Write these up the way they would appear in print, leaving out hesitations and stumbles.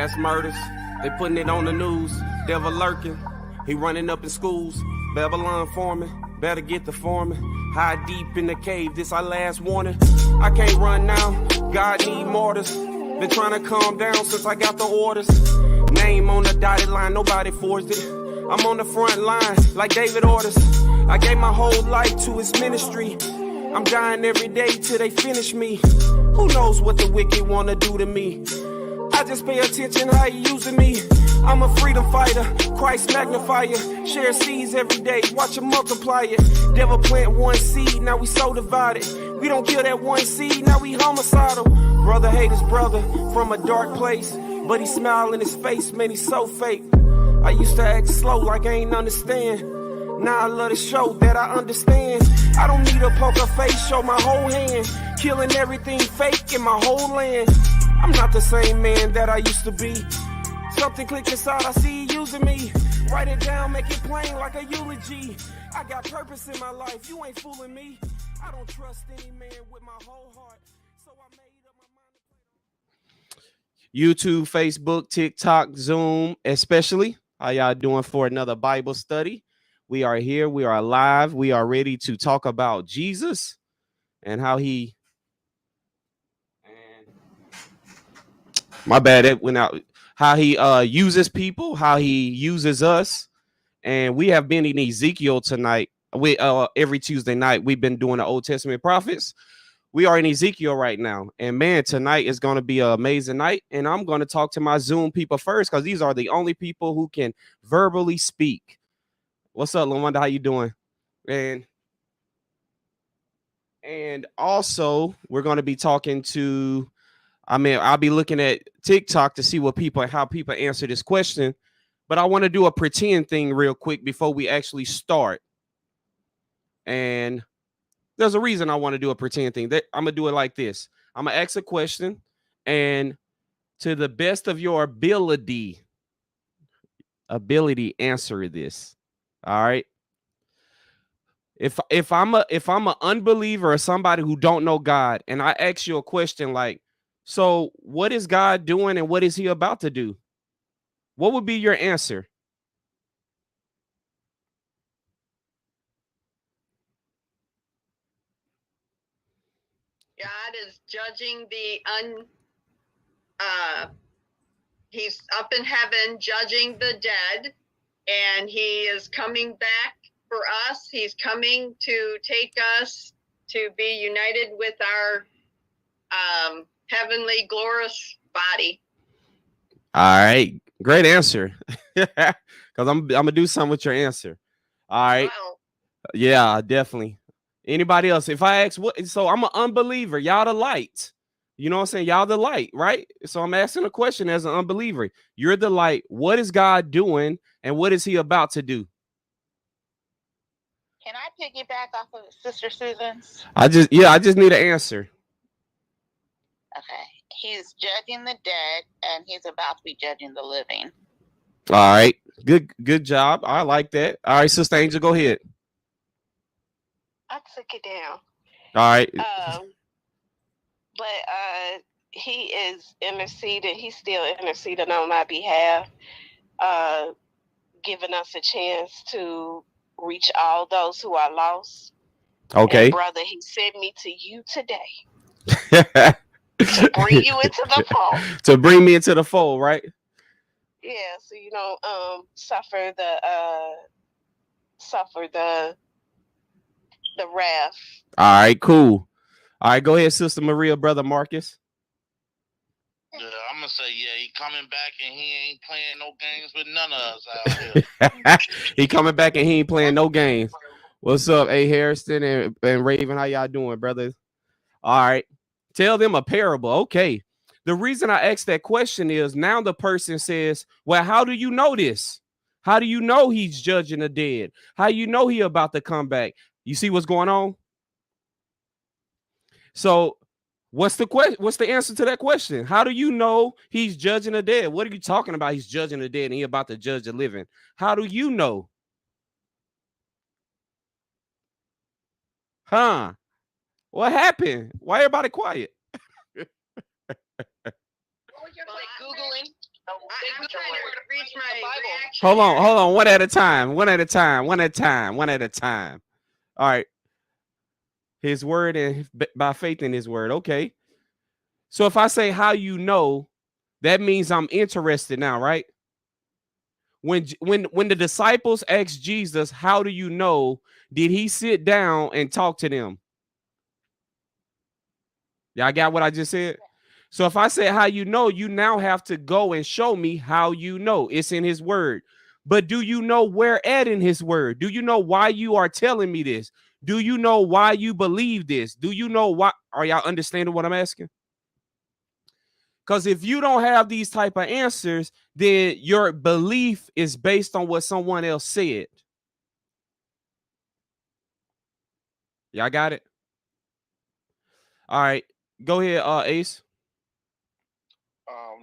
Mass murders, they putting it on the news. Devil lurking, he running up in schools. Babylon forming, better get the foreman. Hide deep in the cave, this our last warning. I can't run now, God need mortars. Been trying to calm down since I got the orders. Name on the dotted line, nobody forced it. I'm on the front line, like David orders. I gave my whole life to his ministry. I'm dying every day till they finish me. Who knows what the wicked wanna do to me? I just pay attention how you using me. I'm a freedom fighter, Christ magnifier. Share seeds every day, watch him multiply it. Devil plant one seed, now we so divided. We don't kill that one seed, now we homicidal. Brother hate his brother from a dark place, but he smile in his face, man, he's so fake. I used to act slow like I ain't understand. Now I love to show that I understand. I don't need a poker face, show my whole hand. Killing everything fake in my whole land. I'm not the same man that I used to be. Something clicked inside, I see you using me. Write it down, make it plain like a eulogy. I got purpose in my life, you ain't fooling me. I don't trust any man with my whole heart. So I made up my mind. YouTube, Facebook, TikTok, Zoom, especially. How y'all doing for another Bible study? We are here. We are live. We are ready to talk about Jesus and how he. My bad. It went out. How he uses people, how he uses us, and we have been in Ezekiel tonight. We every Tuesday night we've been doing the Old Testament prophets. We are in Ezekiel right now, and man, tonight is going to be an amazing night. And I'm going to talk to my Zoom people first because these are the only people who can verbally speak. What's up, LaWanda? How you doing? And also we're going to be talking to. I'll be looking at TikTok to see how people answer this question, but I want to do a pretend thing real quick before we actually start. And there's a reason I want to do a pretend thing. I'm gonna do it like this. I'm gonna ask a question, and to the best of your ability, answer this. All right. If I'm an unbeliever or somebody who don't know God, and I ask you a question like, so what is God doing and what is he about to do? What would be your answer? God is judging he's up in heaven judging the dead, and he is coming back for us. He's coming to take us to be united with our heavenly glorious body. All right, great answer. Because I'm gonna do something with your answer. All right. Wow. Yeah, definitely. Anybody else? If I ask what, so I'm an unbeliever. Y'all the light. You know what I'm saying? Y'all the light, right? So I'm asking a question as an unbeliever. You're the light. What is God doing and what is he about to do? Can I piggyback off of Sister Susan's? I just need an answer. Okay. He's judging the dead and he's about to be judging the living. All right. Good job. I like that. All right, Sister Angel, go ahead. I took it down. All right. But he is interceding. He's still interceding on my behalf, giving us a chance to reach all those who are lost. Okay. And brother, he sent me to you today to bring you into the fold. To bring me into the fold, right? Yeah, so you don't suffer the wrath. All right, cool. All right, go ahead, Sister Maria, Brother Marcus. Yeah, I'm gonna say, he coming back and he ain't playing no games with none of us out here. He coming back and he ain't playing no games. What's up, A. Harrison and Raven? How y'all doing, brothers? All right. Tell them a parable. Okay. The reason I asked that question is now the person says, well, how do you know this? How do you know he's judging the dead? How you know he about to come back? You see what's going on? So what's the answer to that question? How do you know he's judging the dead? What are you talking about? He's judging the dead and he about to judge the living. How do you know? Huh? What happened? Why everybody quiet? Like Googling. I'm trying to reach my reaction. Hold on. One at a time. All right. His word and by faith in his word. Okay. So if I say how you know, that means I'm interested now, right? When the disciples asked Jesus, how do you know? Did he sit down and talk to them? Y'all got what I just said? So if I say how you know, you now have to go and show me how you know. It's in his word. But do you know where at in his word? Do you know why you are telling me this? Do you know why you believe this? Do you know why? Are y'all understanding what I'm asking? Because if you don't have these type of answers, then your belief is based on what someone else said. Y'all got it? All right. Go ahead, Ace.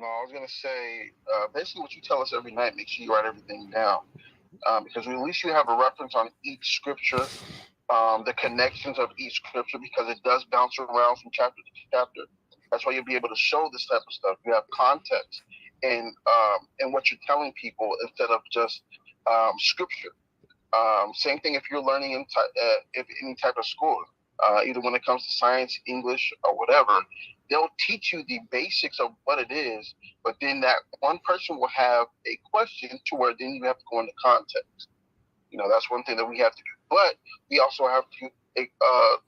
No, I was gonna say basically what you tell us every night. Make sure you write everything down, because at least you have a reference on each scripture, the connections of each scripture, because it does bounce around from chapter to chapter. That's why you'll be able to show this type of stuff. You have context in what you're telling people instead of just scripture. Same thing if you're learning in any type of school, either when it comes to science, English, or whatever. They'll teach you the basics of what it is, but then that one person will have a question to where then you have to go into context. You know, that's one thing that we have to do. But we also have to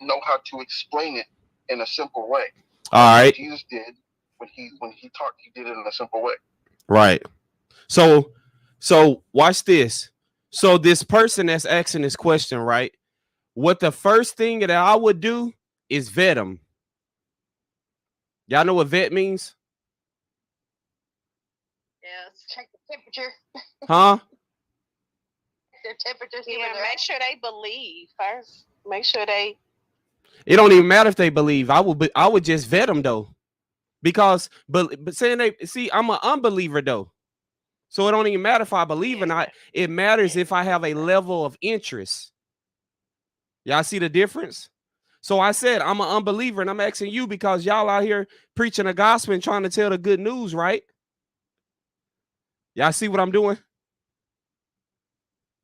know how to explain it in a simple way. All right. Jesus did when he taught, he did it in a simple way. Right. So watch this. So this person that's asking this question, right? What the first thing that I would do is vet them. Y'all know what vet means? Yes. Check the temperature. Huh? Their temperature. Yeah, make sure they believe first. Make sure they. It don't even matter if they believe. I would just vet them though, because but saying they see, I'm an unbeliever though, so it don't even matter if I believe or not. It matters if I have a level of interest. Y'all see the difference? So I said I'm an unbeliever, and I'm asking you because y'all out here preaching the gospel and trying to tell the good news, right? Y'all see what I'm doing?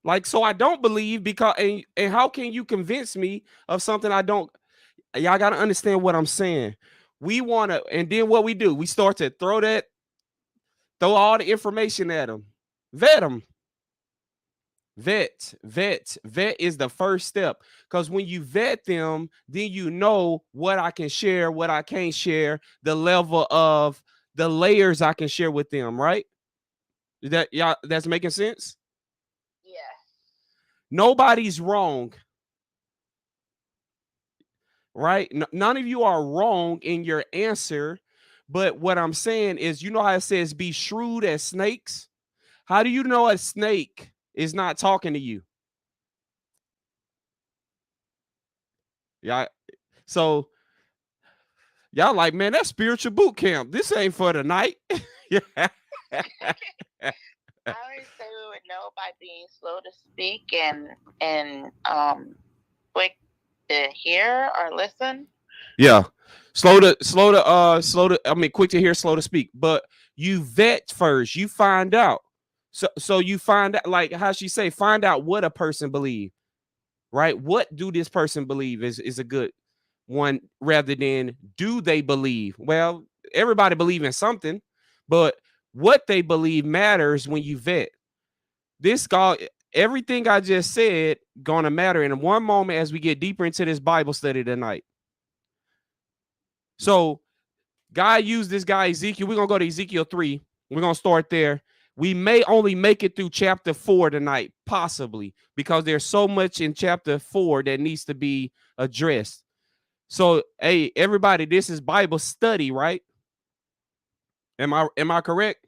Like, so I don't believe because, and how can you convince me of something I don't? Y'all got to understand what I'm saying. We want to, and then what we do, we start to throw all the information at them, vet them. Vet is the first step, because when you vet them, then you know what I can share, what I can't share, the level of the layers I can share with them, right? That's making sense? Yeah. Nobody's wrong, right? None of you are wrong in your answer, but what I'm saying is, you know how it says be shrewd as snakes? How do you know a snake is not talking to you? Yeah. So y'all like, man, that's spiritual boot camp. This ain't for the night. Yeah. I always say we would know by being slow to speak and quick to hear or listen. Yeah. I mean, quick to hear, slow to speak. But you vet first. You find out. So you find out, like how she say, find out what a person believe, right? What do this person believe is a good one, rather than do they believe? Well, everybody believe in something, but what they believe matters when you vet. This guy, everything I just said gonna matter in one moment as we get deeper into this Bible study tonight. So God used this guy Ezekiel. We're gonna go to Ezekiel 3. We're gonna start there. We may only make it through chapter 4 tonight, possibly, because there's so much in chapter 4 that needs to be addressed. So, hey, everybody, this is Bible study, right? Am I correct?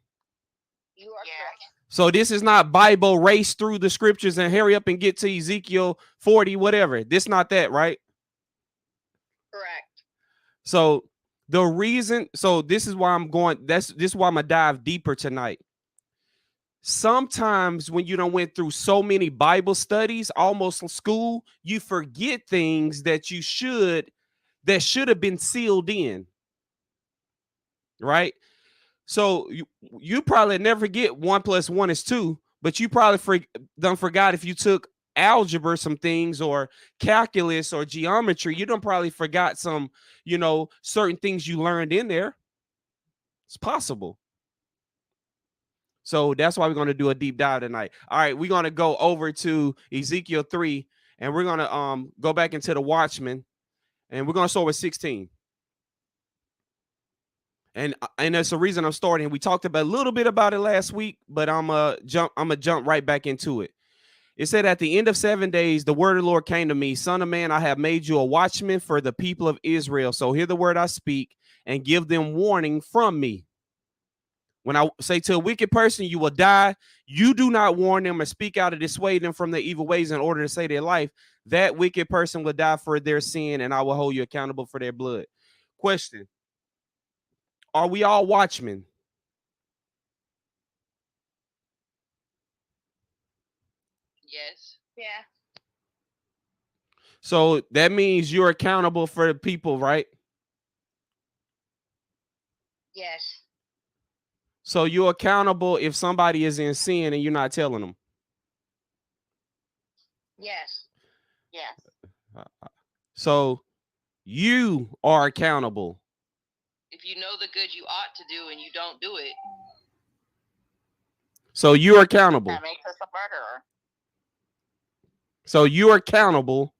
You are correct. So this is not Bible race through the scriptures and hurry up and get to Ezekiel 40, whatever. This not that, right? Correct. So the reason, so this is why I'm going, this is why I'm gonna dive deeper tonight. Sometimes when you don't went through so many Bible studies, almost school, you forget things that should have been sealed in. Right? So you probably never get 1 + 1 is 2, but you probably done forgot if you took algebra, some things, or calculus or geometry. You done probably forgot some, certain things you learned in there. It's possible. So that's why we're going to do a deep dive tonight. All right, we're going to go over to Ezekiel 3, and we're going to go back into the Watchmen, and we're going to start with 16. And that's the reason I'm starting. We talked about a little bit about it last week, but I'm gonna jump right back into it. It said, at the end of 7 days, the word of the Lord came to me, son of man, I have made you a watchman for the people of Israel. So hear the word I speak and give them warning from me. When I say to a wicked person, you will die, you do not warn them or speak out to dissuade them from their evil ways in order to save their life, that wicked person will die for their sin, and I will hold you accountable for their blood. Question. Are we all watchmen? Yes. Yeah. So that means you're accountable for the people, right? Yes. So you're accountable if somebody is in sin and you're not telling them. Yes. Yes. So you are accountable. If you know the good you ought to do and you don't do it. So you're accountable. That makes us a murderer. So you're accountable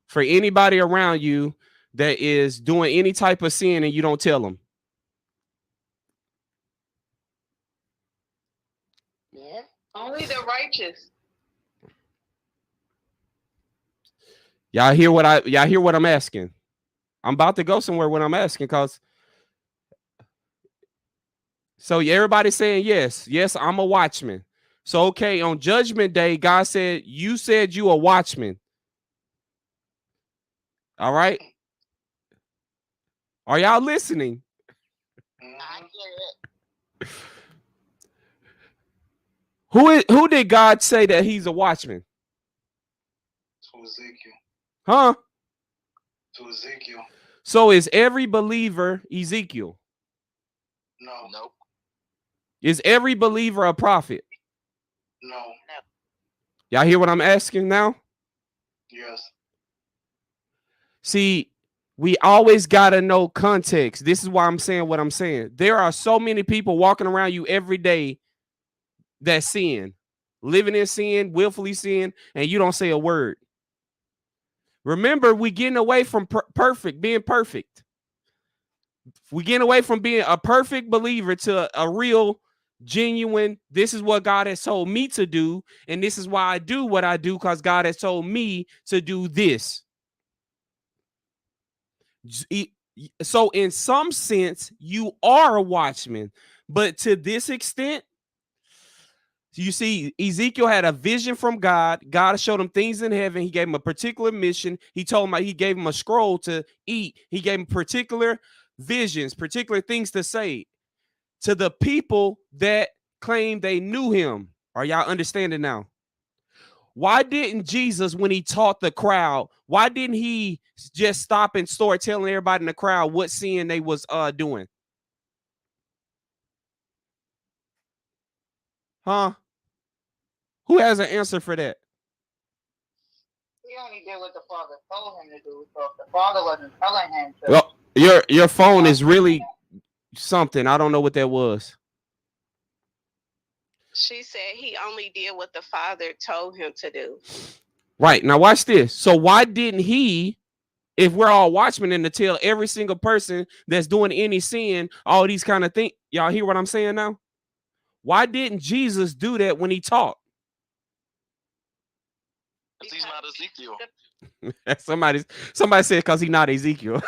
for anybody around you that is doing any type of sin and you don't tell them. Yeah. Only the righteous. Y'all hear what I'm asking? I'm about to go somewhere when I'm asking, because so everybody's saying yes. Yes, I'm a watchman. So okay, on Judgment Day, God said you a watchman. All right. Are y'all listening? I get it. Who did God say that he's a watchman? To Ezekiel. Huh? To Ezekiel. So is every believer Ezekiel? No. Nope. Is every believer a prophet? No. Y'all hear what I'm asking now? Yes. See, we always got to know context. This is why I'm saying what I'm saying. There are so many people walking around you every day that sin, living in sin, willfully sin, and you don't say a word. Remember, we getting away from being perfect. We getting away from being a perfect believer to a real, genuine, this is what God has told me to do, and this is why I do what I do, because God has told me to do this. So in some sense, you are a watchman, but to this extent, you see, Ezekiel had a vision from God. God showed him things in heaven. He gave him a particular mission. He gave him a scroll to eat. He gave him particular visions, particular things to say to the people that claim they knew him. Are y'all understanding now? Why didn't Jesus, when he taught the crowd, why didn't he just stop and start telling everybody in the crowd what sin they was doing? Huh? Who has an answer for that? He only did what the Father told him to do. So if the Father wasn't telling him to. Well, your phone is really something. I don't know what that was. She said he only did what the Father told him to do. Right. Now watch this. So why didn't he, if we're all watchmen, and to tell every single person that's doing any sin, all these kind of things? Y'all hear what I'm saying now? Why didn't Jesus do that when he taught? Because he's not Ezekiel. Somebody said because he's not Ezekiel.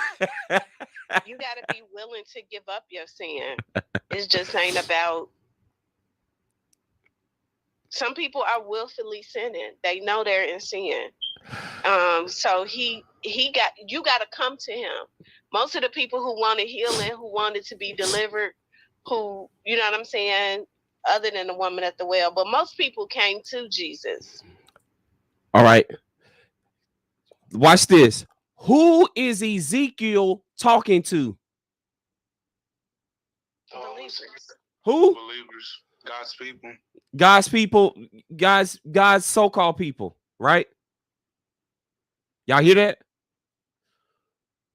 You got to be willing to give up your sin. It just ain't about. Some people are willfully sinning. They know they're in sin. So you got to come to him. Most of the people who wanted healing, who wanted to be delivered, who, you know what I'm saying, other than the woman at the well, but most people came to Jesus. All right. Watch this. Who is Ezekiel talking to? Believers. Who? Believers, God's people. God's people, God's so-called people, right? Y'all hear that?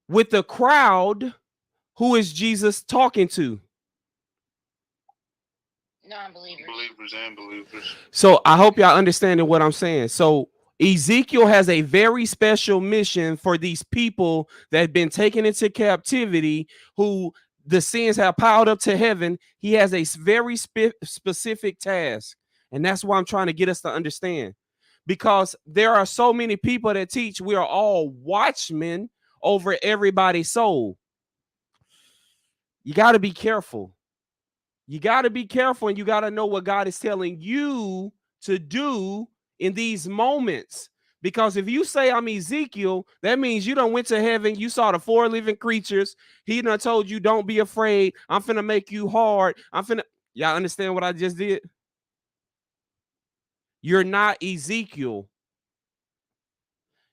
With the crowd, who is Jesus talking to? Non-believers. Believers and believers. So I hope y'all understanding what I'm saying. So Ezekiel has a very special mission for these people that have been taken into captivity, who the sins have piled up to heaven. He has a very specific task. And that's why I'm trying to get us to understand. Because there are so many people that teach we are all watchmen over everybody's soul. You got to be careful. You got to be careful, and you got to know what God is telling you to do in these moments. Because if you say I'm Ezekiel, that means you done went to heaven. You saw the 4 living creatures. He done told you, don't be afraid. I'm finna make you hard. Y'all understand what I just did? You're not Ezekiel.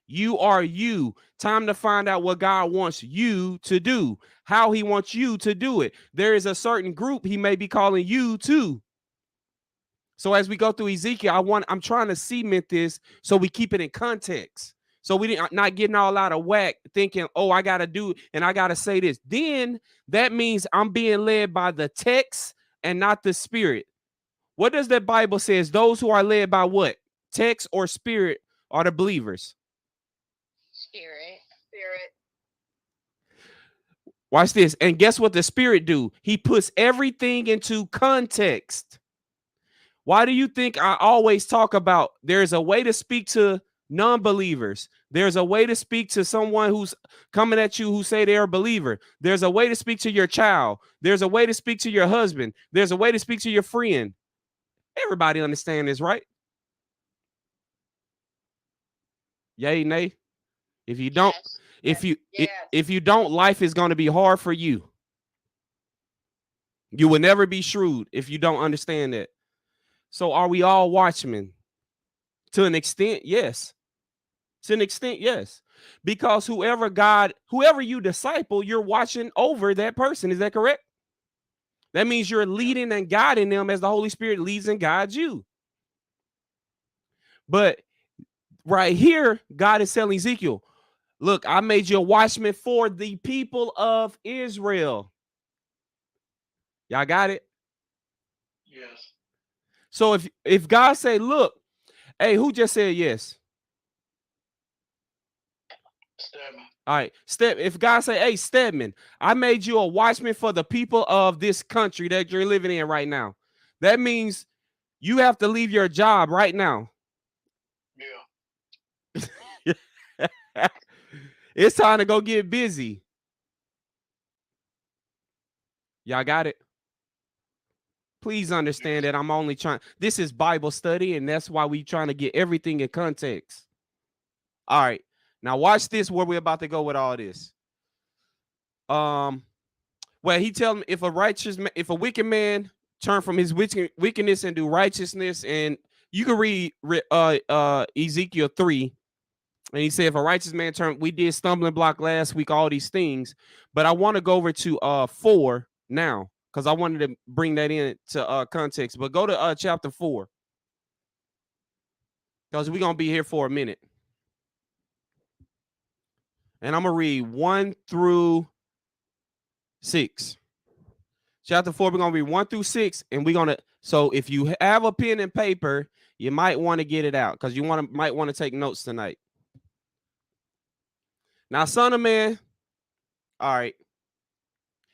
You are you. Time to find out what God wants you to do, how he wants you to do it. There is a certain group he may be calling you to. So as we go through Ezekiel, I'm trying to cement this so we keep it in context. So we didn't not getting all out of whack thinking, oh, I got to do and I got to say this. Then that means I'm being led by the text and not the spirit. What does the Bible says? Those who are led by what? Text or spirit are the believers. Spirit. Watch this. And guess what the spirit do? He puts everything into context. Why do you think I always talk about there's a way to speak to non-believers? There's a way to speak to someone who's coming at you who say they're a believer. There's a way to speak to your child. There's a way to speak to your husband. There's a way to speak to your friend. Everybody understand this, right? Yay, nay. If you don't, if you don't, life is going to be hard for you. You will never be shrewd if you don't understand that. So are we all watchmen? To an extent, yes. To an extent, yes. Because whoever you disciple, you're watching over that person. Is that correct? That means you're leading and guiding them as the Holy Spirit leads and guides you. But right here, God is telling Ezekiel, look, I made you a watchman for the people of Israel. Y'all got it? Yes. So if God say, look, hey, who just said yes? Stedman. All right, if God say, hey, Stedman, I made you a watchman for the people of this country that you're living in right now. That means you have to leave your job right now. Yeah. It's time to go get busy. Y'all got it? Please understand that I'm only trying. This is Bible study, and that's why we trying to get everything in context. All right. Now watch this, where we're about to go with all this. Well, he tell me if a wicked man turn from his wickedness and do righteousness, and you can read Ezekiel 3. And he said, if a righteous man turn, we did stumbling block last week, all these things, but I want to go over to 4 now, because I wanted to bring that into context. But go to chapter 4, because we're going to be here for a minute. And I'm going to read 1 through 6. Chapter 4, we're going to read 1 through 6. And we're going to, so if you have a pen and paper, you might want to get it out, because you might want to take notes tonight. Now, son of man, all right.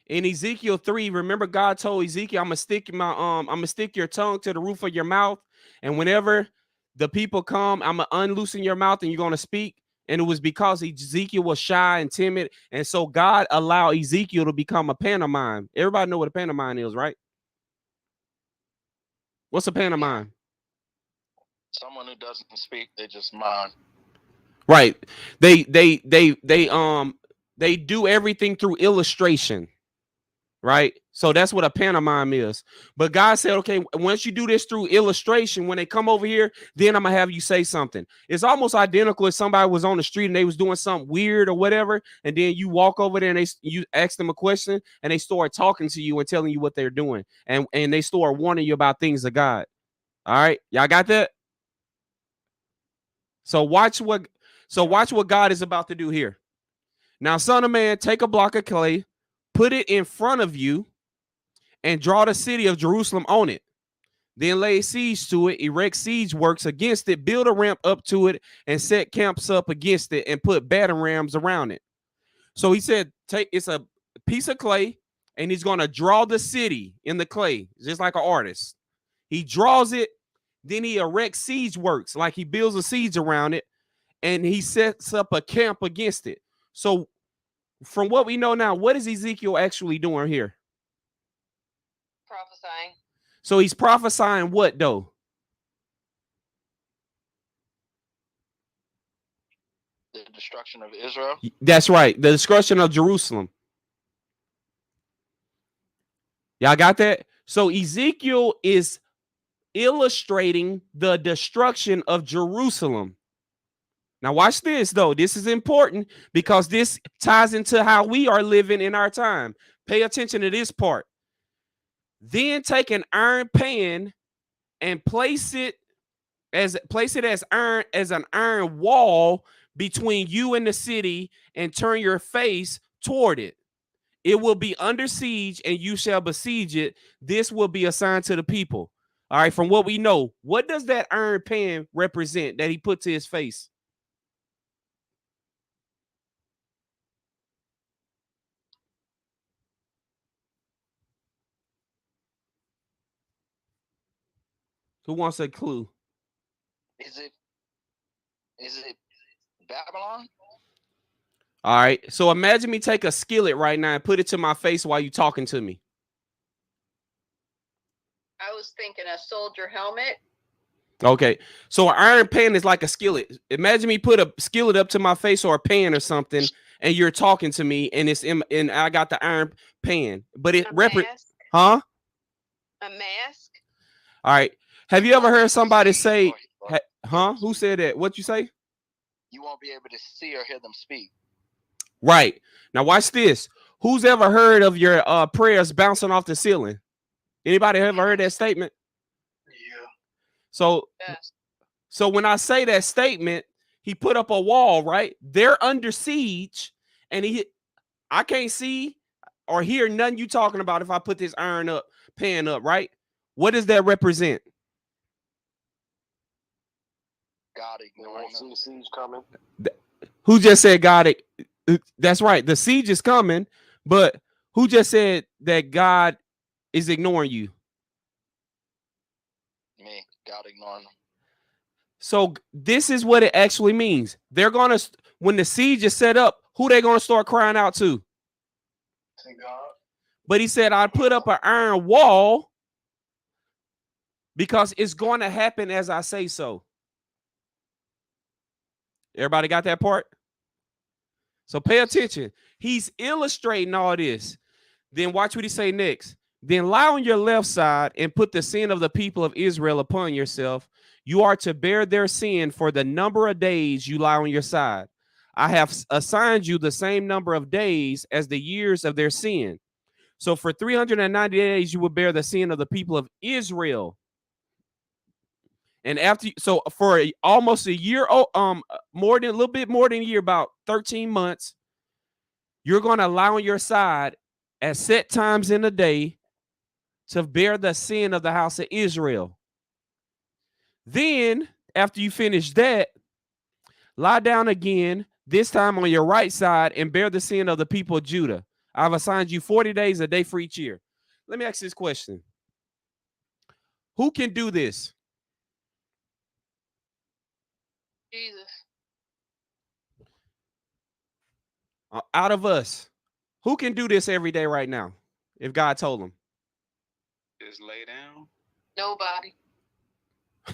In Ezekiel 3, remember God told Ezekiel, I'm gonna stick your tongue to the roof of your mouth, and whenever the people come, I'm gonna unloosen your mouth and you're gonna speak. And it was because Ezekiel was shy and timid, and so God allowed Ezekiel to become a pantomime. Everybody know what a pantomime is, right? What's a pantomime? Someone who doesn't speak, they just mime. Right. They do everything through illustration. Right. So that's what a pantomime is. But God said, okay, once you do this through illustration, when they come over here, then I'm gonna have you say something. It's almost identical if somebody was on the street and they was doing something weird or whatever, and then you walk over there and you ask them a question and they start talking to you and telling you what they're doing, and they start warning you about things of God. All right, y'all got that? So watch what God is about to do here. Now, son of man, take a block of clay, put it in front of you, and draw the city of Jerusalem on it. Then lay siege to it, erect siege works against it, build a ramp up to it, and set camps up against it, and put battering rams around it. So he said, it's a piece of clay, and he's going to draw the city in the clay, just like an artist. He draws it, then he erects siege works, like he builds a siege around it, and he sets up a camp against it. So from what we know now, what is Ezekiel actually doing here? Prophesying. So he's prophesying what, though? The destruction of Israel. That's right. The destruction of Jerusalem. Y'all got that? So Ezekiel is illustrating the destruction of Jerusalem. Now watch this, though. This is important because this ties into how we are living in our time. Pay attention to this part. Then take an iron pan and place it as an iron wall between you and the city, and turn your face toward it. It will be under siege, and you shall besiege it. This will be a sign to the people. All right, from what we know, what does that iron pan represent that he put to his face? Who wants a clue? Is it Babylon? All right. So imagine me take a skillet right now and put it to my face while you talking to me. I was thinking a soldier helmet. Okay. So an iron pan is like a skillet. Imagine me put a skillet up to my face or a pan or something, and you're talking to me, and and I got the iron pan, but it represents, huh? A mask. All right. Have you ever heard somebody say, huh? Who said that? What you say? You won't be able to see or hear them speak. Right. Now watch this. Who's ever heard of your prayers bouncing off the ceiling? Anybody ever heard that statement? Yeah. So when I say that statement, he put up a wall, right? They're under siege, and I can't see or hear nothing you talking about if I put this pan up, right? What does that represent? God ignoring the siege coming. Who just said God? That's right. The siege is coming, but who just said that God is ignoring you? Me. God ignoring them. So this is what it actually means. They're gonna, when the siege is set up, who they gonna start crying out to? To God. But he said, I put up an iron wall because it's going to happen as I say so. Everybody got that part? So pay attention. He's illustrating all this. Then watch what he say next. Then lie on your left side and put the sin of the people of Israel upon yourself. You are to bear their sin for the number of days you lie on your side. I have assigned you the same number of days as the years of their sin. So for 390 days, you will bear the sin of the people of Israel. And so for almost a year, a little bit more than a year, about 13 months, you're going to lie on your side at set times in the day to bear the sin of the house of Israel. Then, after you finish that, lie down again, this time on your right side, and bear the sin of the people of Judah. I've assigned you 40 days, a day for each year. Let me ask this question. Who can do this? Jesus. Out of us, who can do this every day right now? If God told him. Just lay down. Nobody.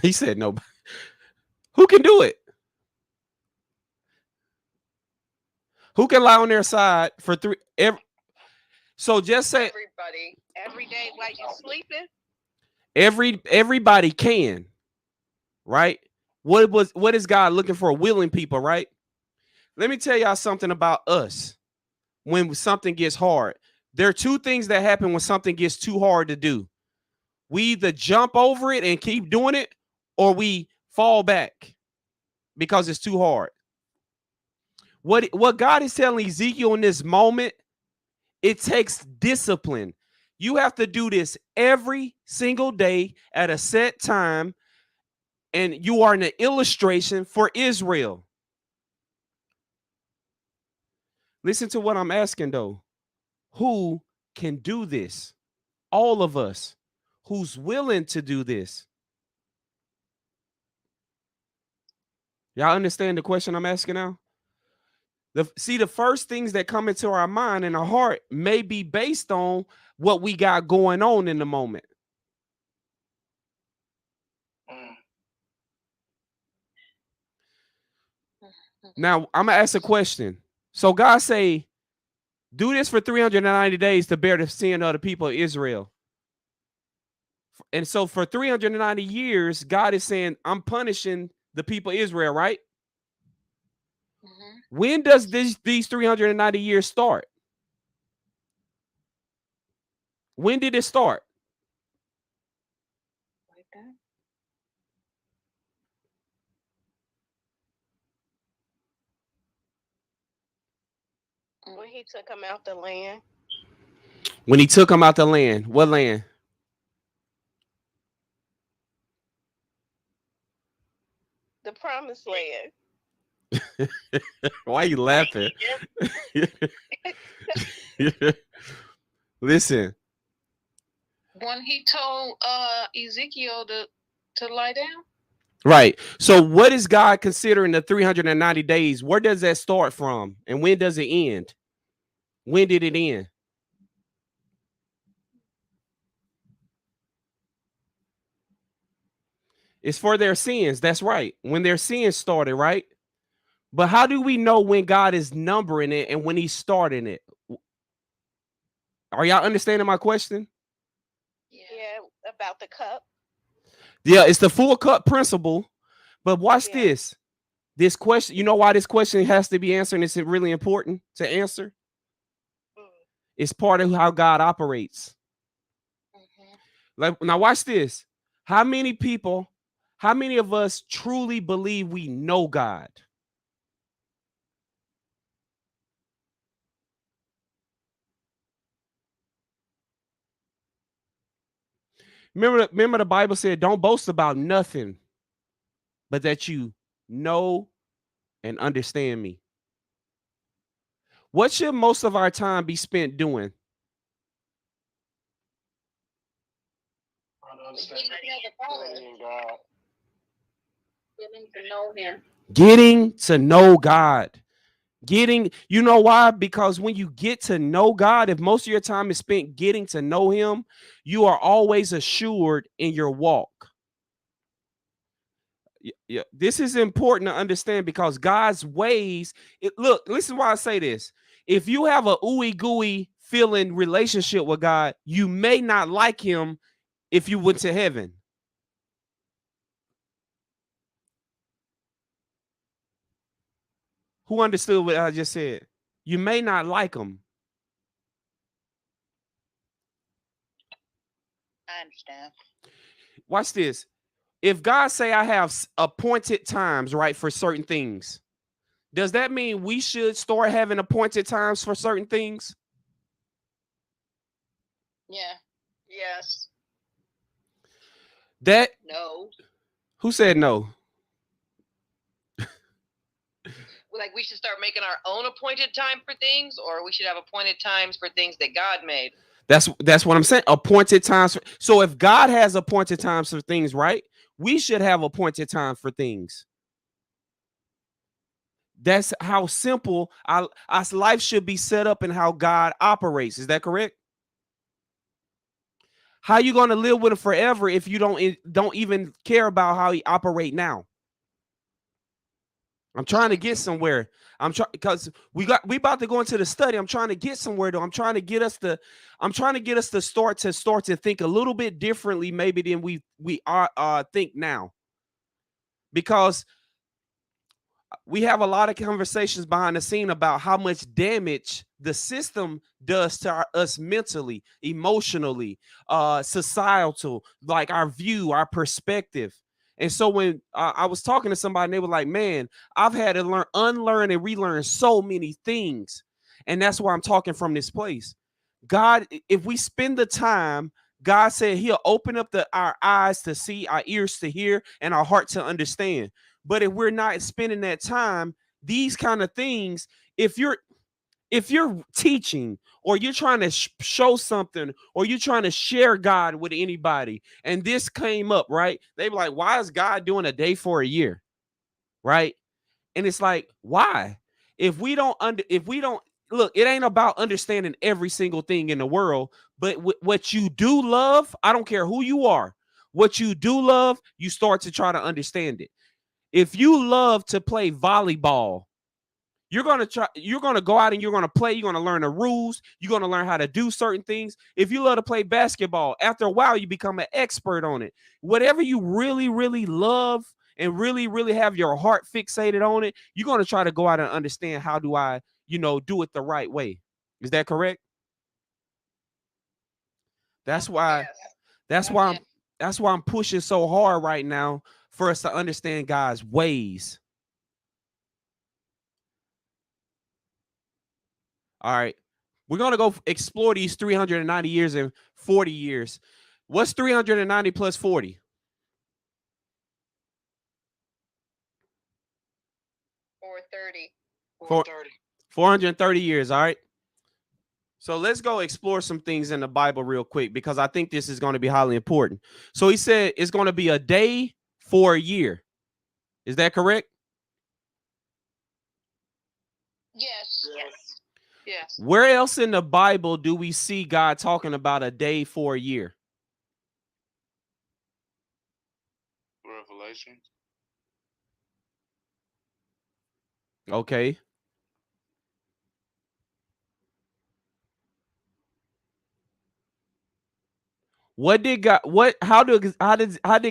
He said nobody. Who can do it? Who can lie on their side for so just say Every day while you're sleeping? Everybody can, right? What is God looking for? Willing people, right? Let me tell y'all something about us when something gets hard. There are two things that happen when something gets too hard to do. We either jump over it and keep doing it, or we fall back because it's too hard. What God is telling Ezekiel in this moment, it takes discipline. You have to do this every single day at a set time, and you are an illustration for Israel. Listen to what I'm asking though. Who can do this? All of us. Who's willing to do this? Y'all understand the question I'm asking now? The first things that come into our mind and our heart may be based on what we got going on in the moment. Now, I'm going to ask a question. So God say, do this for 390 days to bear the sin of the people of Israel. And so for 390 years, God is saying, I'm punishing the people of Israel, right? Mm-hmm. When does these 390 years start? When did it start? Like that. When he took them out the land. When he took them out the land. What land? The promised land. Why are you laughing? Listen. When he told Ezekiel to lie down. Right. So what is God considering the 390 days? Where does that start from? And when does it end? When did it end? It's for their sins. That's right. When their sins started, right? But how do we know when God is numbering it and when he's starting it? Are y'all understanding my question? Yeah, about the cup. Yeah, it's the full cup principle. But watch this. This question, you know why this question has to be answered and it's really important to answer? It's part of how God operates. Like, now watch this. How many of us truly believe we know God? Remember the Bible said, don't boast about nothing, but that you know and understand me. What should most of our time be spent doing? Getting to know him. Getting to know God. You know why? Because when you get to know God, if most of your time is spent getting to know him, you are always assured in your walk. Yeah, this is important to understand because God's ways, look, listen why I say this. If you have a ooey gooey feeling relationship with God, you may not like him if you went to heaven. Who understood what I just said? You may not like him. I understand. Watch this. If God say I have appointed times, right, for certain things, does that mean we should start having appointed times for certain things? Yeah. Yes. That no. Who said no? Like we should start making our own appointed time for things, or we should have appointed times for things that God made. That's what I'm saying. Appointed times. So if God has appointed times for things, right, we should have appointed time for things. That's how simple our life should be set up and how God operates. Is that correct? How you going to live with him forever if you don't even care about how he operate now? I'm trying to get somewhere. I'm trying because we about to go into the study. I'm trying to get somewhere though. I'm trying to get us to start to think a little bit differently maybe than we think now. Because we have a lot of conversations behind the scene about how much damage the system does to us mentally, emotionally, societal, like our view, our perspective. And so when I was talking to somebody, and they were like, man, I've had to unlearn and relearn so many things. And that's why I'm talking from this place. God, if we spend the time, God said he'll open up our eyes to see, our ears to hear, and our heart to understand. But if we're not spending that time, these kind of things, if you're teaching or you're trying to show something or you're trying to share God with anybody, and this came up, right? They were like, why is God doing a day for a year? Right? And it's like, why? If we don't look, it ain't about understanding every single thing in the world, but what you do love, I don't care who you are, what you do love, you start to try to understand it. If you love to play volleyball, you're going to go out and you're going to play, you're going to learn the rules, you're going to learn how to do certain things. If you love to play basketball, after a while you become an expert on it. Whatever you really, really love and really, really have your heart fixated on it, you're going to try to go out and understand, how do I, do it the right way. Is that correct? That's why I'm pushing so hard right now for us to understand God's ways. All right. We're going to go explore these 390 years and 40 years. What's 390 plus 40? 430. 430 years. All right. So let's go explore some things in the Bible real quick, because I think this is going to be highly important. So he said it's going to be a day for a year. Is that correct? Yes. Yes. Where else in the Bible do we see God talking about a day for a year? Revelation. Okay. How did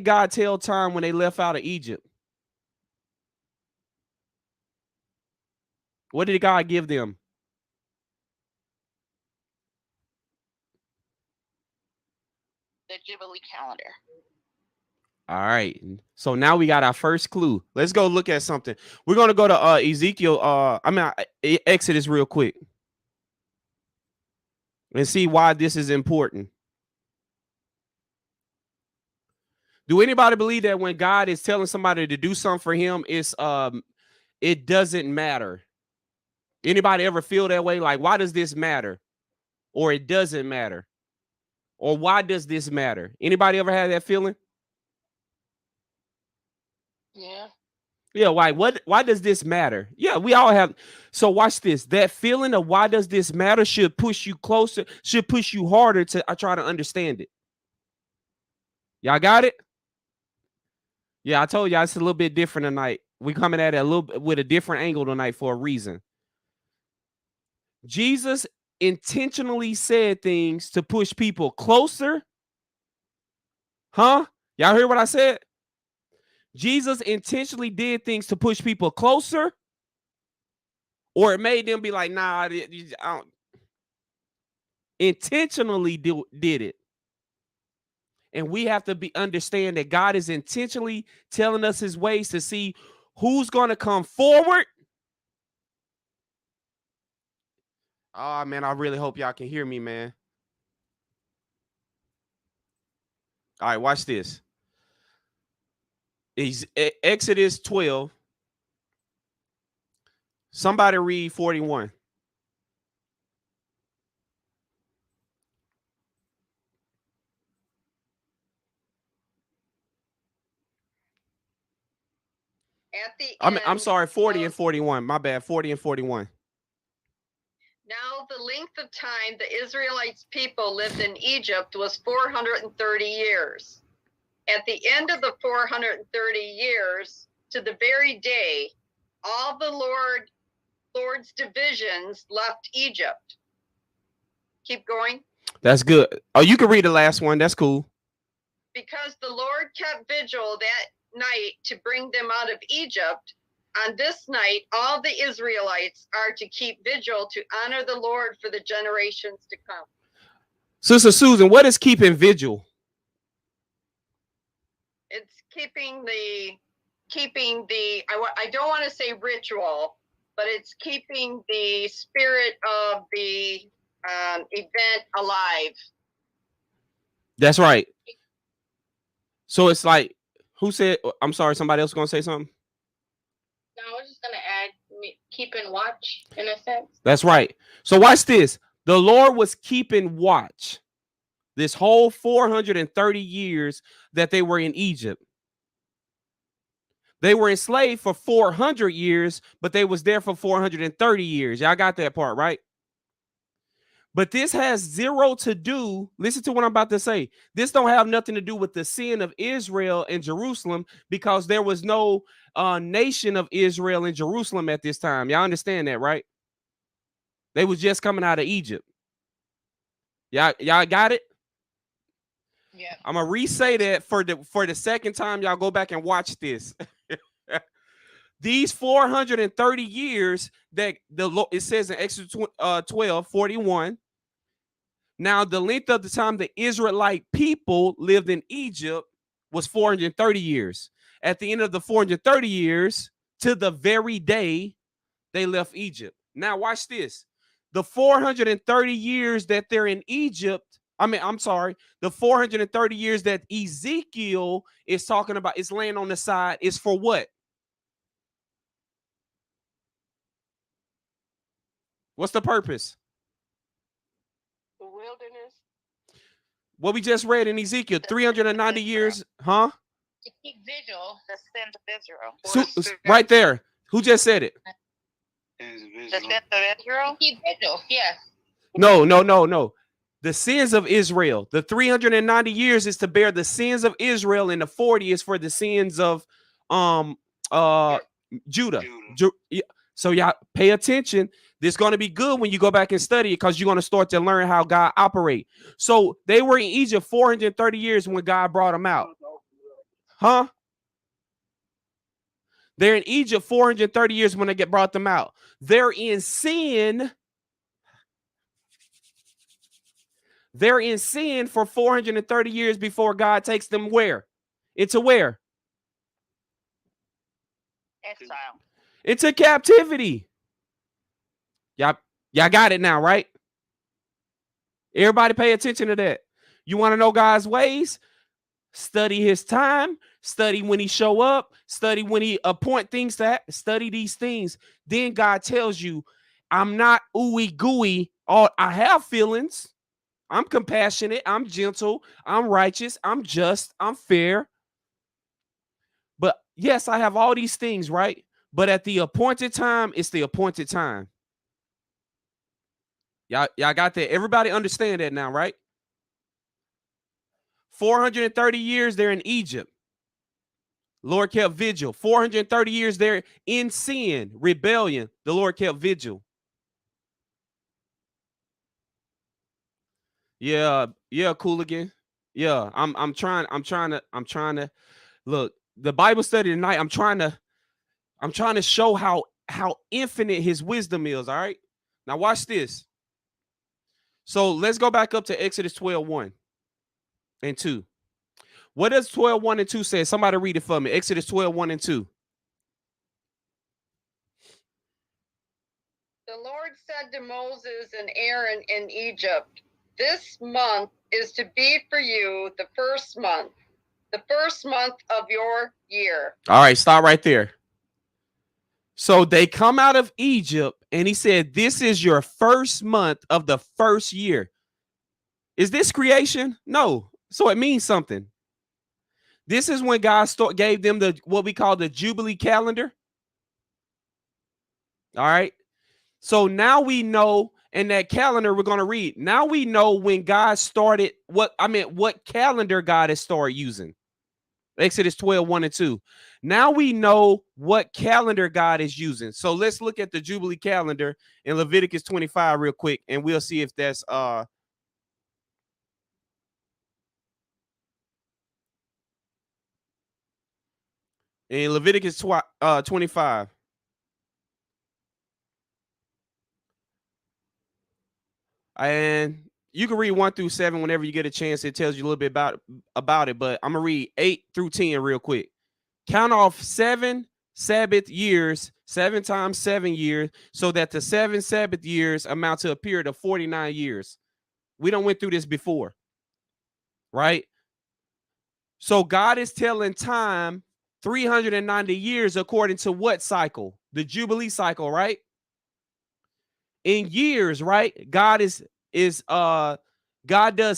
God tell time when they left out of Egypt? What did God give them? The Jubilee calendar. All right. So now we got our first clue. Let's go look at something. We're going to go to Ezekiel, Exodus real quick and see why this is important. Do anybody believe that when God is telling somebody to do something for him, it doesn't matter? Anybody ever feel that way? Like, why does this matter? Or it doesn't matter? Or why does this matter? Anybody ever had that feeling? Yeah. Yeah, why does this matter? Yeah, we all have. So watch this. That feeling of why does this matter should push you closer, should push you harder to try to understand it. Y'all got it? Yeah, I told y'all it's a little bit different tonight. We coming at it a little bit with a different angle tonight for a reason. Jesus intentionally said things to push people closer. Huh? Y'all hear what I said? Jesus intentionally did things to push people closer, or it made them be like, nah, I don't. Intentionally did it. And we have to understand that God is intentionally telling us his ways to see who's going to come forward. Oh, man, I really hope y'all can hear me, man. All right, watch this. Exodus 12. Somebody read 41. I'm sorry, 40 and 41. My bad, 40 and 41. Now the length of time the Israelites people lived in Egypt was 430 years. At the end of the 430 years, to the very day, all the Lord's divisions left Egypt. Keep going. That's good. Oh, you can read the last one. That's cool. Because the Lord kept vigil that night to bring them out of Egypt, on this night all the Israelites are to keep vigil to honor the Lord for the generations to come. Sister Susan, what is keeping vigil? It's keeping the I don't want to say ritual, but it's keeping the spirit of the event alive. That's right. So it's like, who said, I'm sorry, somebody else going to say something? No, I was just going to add keeping watch in a sense. That's right. So watch this. The Lord was keeping watch this whole 430 years that they were in Egypt. They were enslaved for 400 years, but they was there for 430 years. Y'all got that part, right? But this has zero to do, listen to what I'm about to say. This don't have nothing to do with the sin of Israel and Jerusalem, because there was no nation of Israel in Jerusalem at this time. Y'all understand that, right? They was just coming out of Egypt. Y'all got it? Yeah. I'm gonna re-say that for the second time. Y'all go back and watch this. These 430 years that it says in Exodus 12:41. Now, the length of the time the Israelite people lived in Egypt was 430 years. At the end of the 430 years, to the very day they left Egypt. Now, watch this. The 430 years that they're in Egypt, the 430 years that Ezekiel is talking about is laying on the side is for what? What's the purpose? The wilderness. What we just read in Ezekiel, 390 years, huh? To keep vigil. The sins of Israel. Right there. Who just said it? The sins of Israel? Keep vigil, yes. No. The sins of Israel. The 390 years is to bear the sins of Israel, and the 40 is for the sins of Judah. So y'all pay attention. This is going to be good when you go back and study it, because you're going to start to learn how God operates. So they were in Egypt 430 years when God brought them out. Huh? They're in Egypt 430 years when they brought them out. They're in sin. They're in sin for 430 years before God takes them where? Into where? Exile. Into captivity. Y'all got it now, right? Everybody pay attention to that. You want to know God's ways? Study his time. Study when he show up. Study when he appoint things to study these things. Then God tells you, I'm not ooey gooey. I have feelings. I'm compassionate. I'm gentle. I'm righteous. I'm just. I'm fair. But yes, I have all these things, right? But at the appointed time, it's the appointed time. Y'all got that? Everybody understand that now, right? 430 years they're in Egypt. Lord kept vigil. 430 years they're in sin, rebellion. The Lord kept vigil. Yeah, Cooligan. Yeah, I'm trying to look. The Bible study tonight, I'm trying to show how infinite his wisdom is, all right? Now watch this. So let's go back up to Exodus 12:1 and 2. What does 12:1 and 2 say? Somebody read it for me. Exodus 12:1 and 2. The Lord said to Moses and Aaron in Egypt, this month is to be for you the first month of your year. All right, stop right there. So they come out of Egypt, and he said, this is your first month of the first year. Is this creation? No. So it means something. This is when God gave them what we call the Jubilee calendar. All right. So now we know, in that calendar we're going to read. Now we know when God started what calendar God has started using. Exodus 12, 1 and 2. Now we know what calendar God is using. So let's look at the Jubilee calendar in Leviticus 25 real quick, and we'll see if that's in Leviticus 25. And you can read 1 through 7 whenever you get a chance. It tells you a little bit about it, but I'm gonna read 8 through 10 real quick. Count off 7 Sabbath years, 7 times 7 years, so that the 7 Sabbath years amount to a period of 49 years. We don't went through this before, right? So God is telling time 390 years according to what cycle? The Jubilee cycle, right? In years, right? God does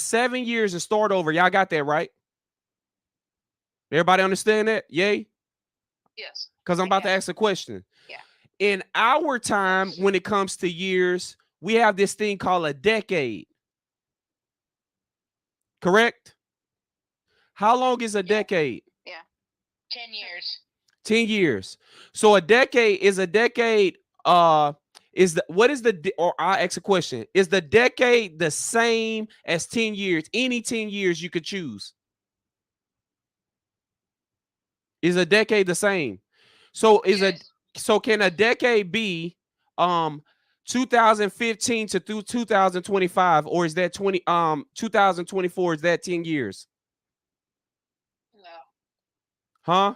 7 years and start over. Y'all got that, right? Everybody understand that? Yay? Yes. Because I'm about to ask a question. Yeah. In our time, when it comes to years, we have this thing called a decade. Correct? How long is a decade? Yeah. 10 years. 10 years. So a decade is a decade. Or I ask a question. Is the decade the same as 10 years? Any 10 years you could choose. Is a decade the same? So can a decade be 2015 to through 2025, or is that 2024? Is that 10 years? No. Huh?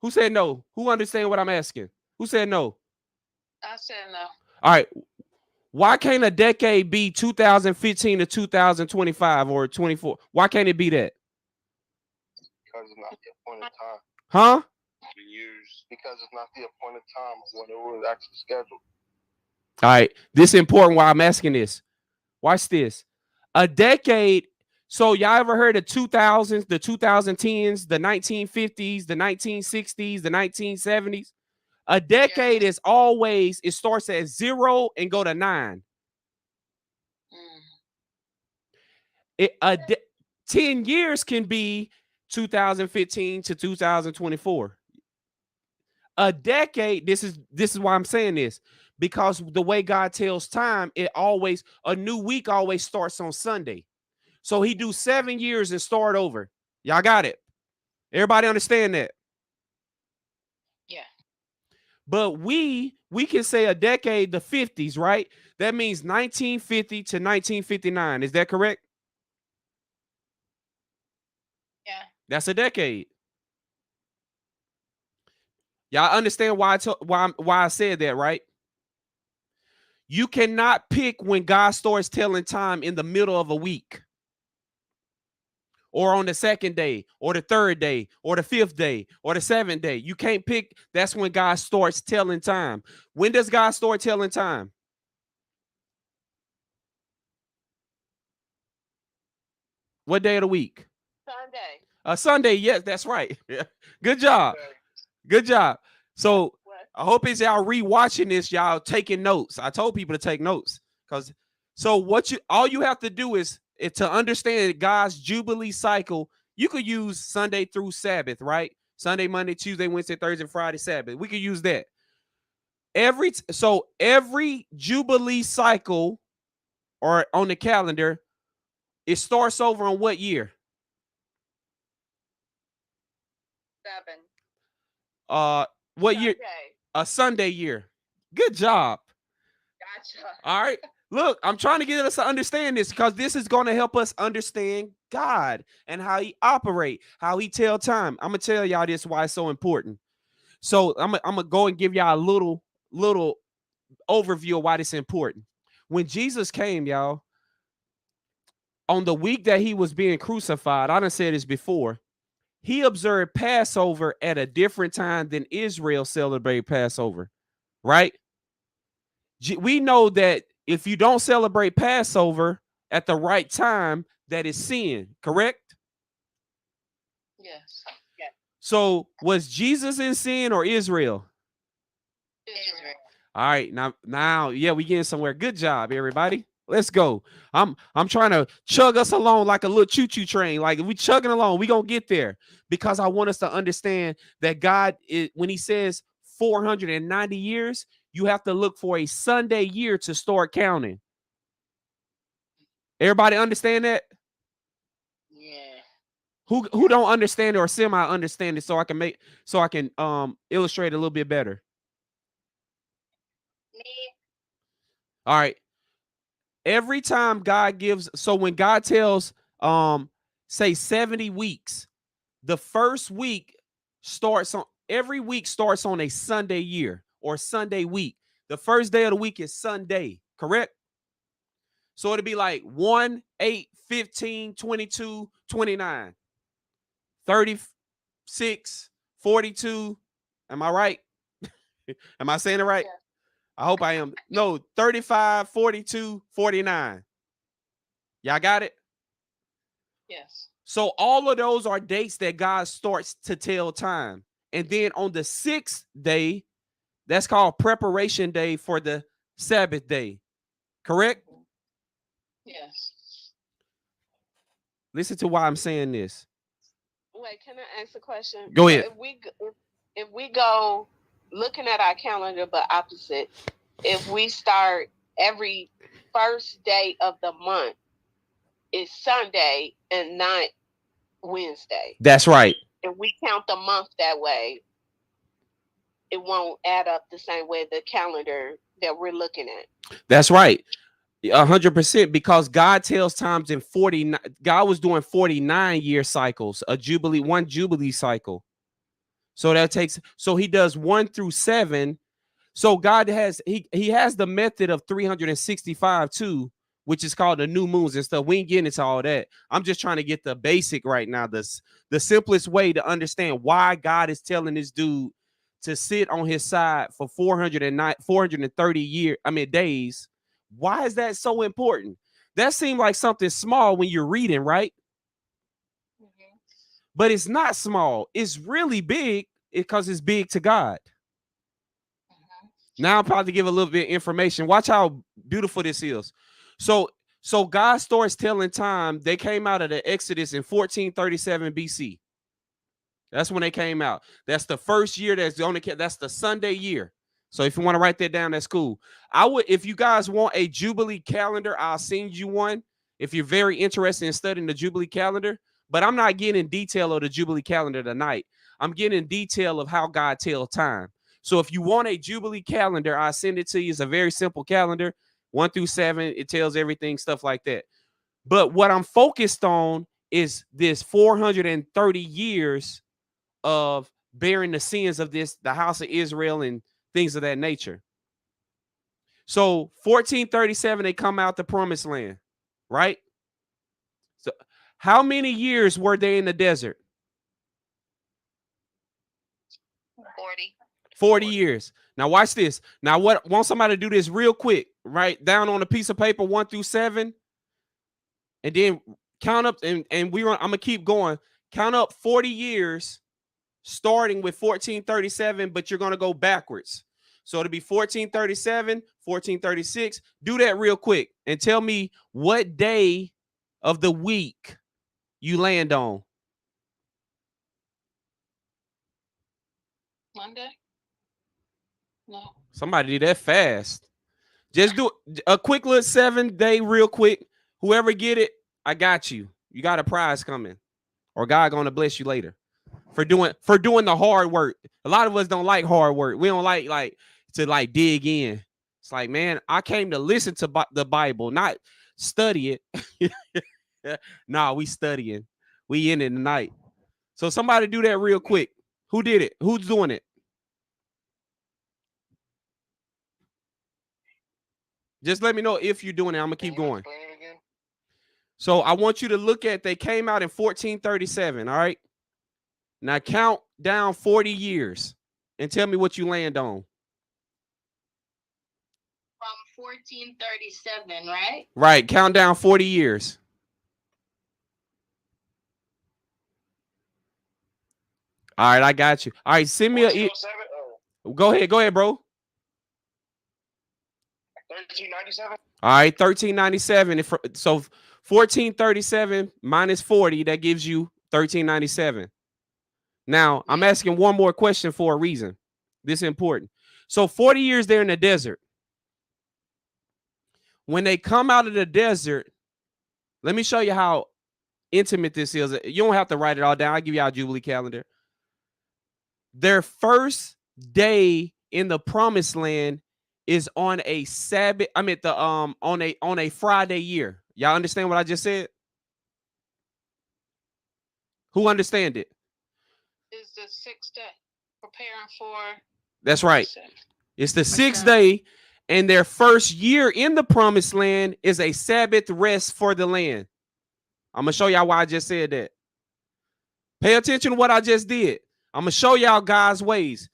Who said no? Who understand what I'm asking? Who said no? I said no. All right. Why can't a decade be 2015 to 2025 or 24? Why can't it be that? Because it's not the appointed time. Huh? Years. Because it's not the appointed time when it was actually scheduled. All right. This is important why I'm asking this. Watch this. A decade. So y'all ever heard of 2000s, the 2010s, the 1950s, the 1960s, the 1970s? A decade is always, it starts at 0 and go to 9. 10 years can be 2015 to 2024. A decade, this is why I'm saying this, because the way God tells time, a new week always starts on Sunday. So he do 7 years and start over. Y'all got it? Everybody understand that? Yeah. But we can say a decade, the 50s, right? That means 1950 to 1959. Is that correct? Yeah. That's a decade. Y'all understand why I said that, right? You cannot pick when God starts telling time in the middle of a week, or on the second day, or the third day, or the fifth day, or the seventh day. You can't pick. That's when God starts telling time. When does God start telling time? What day of the week? Sunday. Sunday. Yes, that's right. Good job. Good job. So I hope as y'all rewatching this, y'all taking notes. I told people to take notes, because all you have to do is to understand God's Jubilee cycle. You could use Sunday through Sabbath, right? Sunday, Monday, Tuesday, Wednesday, Thursday, Friday, Sabbath. We could use that. Every Jubilee cycle or on the calendar, it starts over on what year? 7. What year? A Sunday year. Good job. Gotcha. All right. Look, I'm trying to get us to understand this, because this is going to help us understand God and how he operate, how he tell time. I'm going to tell y'all this why it's so important. So I'm going to go and give y'all a little overview of why this is important. When Jesus came, y'all, on the week that he was being crucified, I done said this before, he observed Passover at a different time than Israel celebrated Passover, right? We know that if you don't celebrate Passover at the right time, that is sin, correct? Yes. So was Jesus in sin or Israel? Israel. All right, now, yeah, we getting somewhere. Good job, everybody. Let's go. I'm trying to chug us along like a little choo-choo train. Like we chugging along, we gonna get there because I want us to understand that God is, when he says 490 years, you have to look for a Sunday year to start counting. Everybody understand that? Yeah. Who don't understand it or semi understand it so I can illustrate a little bit better. Me. All right. Every time God gives, so when God tells say 70 weeks, the first week starts on every week starts on a Sunday year or Sunday week. The first day of the week is Sunday, correct? So it'd be like 1, 8, 15, 22, 29, 36, 42. Am I right? Am I saying it right? Yeah. I hope I am. No, 35, 42, 49. Y'all got it? Yes. So all of those are dates that God starts to tell time. And then on the 6th day, that's called preparation day for the Sabbath day. Correct? Yes. Listen to why I'm saying this. Wait, can I ask a question? Go So ahead. if we go looking at our calendar but opposite, if we start every first day of the month is Sunday and not Wednesday, That's right. and we count the month that way, it won't add up the same way the calendar that we're looking at. That's right. 100% because God tells times in 49. God was doing 49-year cycles, one jubilee cycle. So that takes, so he does 1 through 7. So God has, he has the method of 365 too, which is called the new moons and stuff. We ain't getting into all that. I'm just trying to get the basic right now. The simplest way to understand why God is telling this dude to sit on his side for 430 days. Why is that so important? That seemed like something small when you're reading, right? Mm-hmm. But it's not small. It's really big because it's big to God. Mm-hmm. Now I'm about to give a little bit of information. Watch how beautiful this is. So God starts telling time. They came out of the Exodus in 1437 BC. That's when they came out. That's the first year that's the Sunday year. So if you want to write that down, that's cool. If you guys want a Jubilee calendar, I'll send you one if you're very interested in studying the Jubilee calendar. But I'm not getting in detail of the Jubilee calendar tonight. I'm getting in detail of how God tells time. So if you want a Jubilee calendar, I'll send it to you. It's a very simple calendar, 1 through 7. It tells everything, stuff like that. But what I'm focused on is this 430 years of bearing the sins of the house of Israel and things of that nature. So 1437, they come out the promised land, right? So how many years were they in the desert? 40. 40 years. Now watch this. Now want somebody to do this real quick, right? Down on a piece of paper, 1 through 7. And then count up and I'm gonna keep going. Count up 40 years starting with 1437, but you're going to go backwards. So it'll be 1437, 1436. Do that real quick and tell me what day of the week you land on. Monday? No. Somebody did that fast. Just do a quick little 7-day real quick. Whoever get it, I got you. You got a prize coming. Or God going to bless you later. For doing the hard work. A lot of us don't like hard work. We don't like to dig in. It's like, man, I came to listen to the Bible, not study it. Nah, we studying. We in it tonight. So somebody do that real quick. Who did it? Who's doing it? Just let me know if you're doing it. I'm gonna keep going. So I want you to look at, they came out in 1437. All right. Now count down 40 years and tell me what you land on. From 1437, right? Right. Count down 40 years. All right, I got you. All right, send me a. Go ahead, bro. 1397. All right, 1397. So 1437 minus 40, that gives you 1397. Now, I'm asking one more question for a reason. This is important. So 40 years there in the desert. When they come out of the desert, let me show you how intimate this is. You don't have to write it all down. I'll give you our Jubilee calendar. Their first day in the promised land is on a Sabbath. I mean, on a Friday year. Y'all understand what I just said? Who understand it? Is the 6th day preparing for? That's right. It's the 6th day, and their first year in the promised land is a Sabbath rest for the land. I'm gonna show y'all why I just said that. Pay attention to what I just did. I'm gonna show y'all God's ways.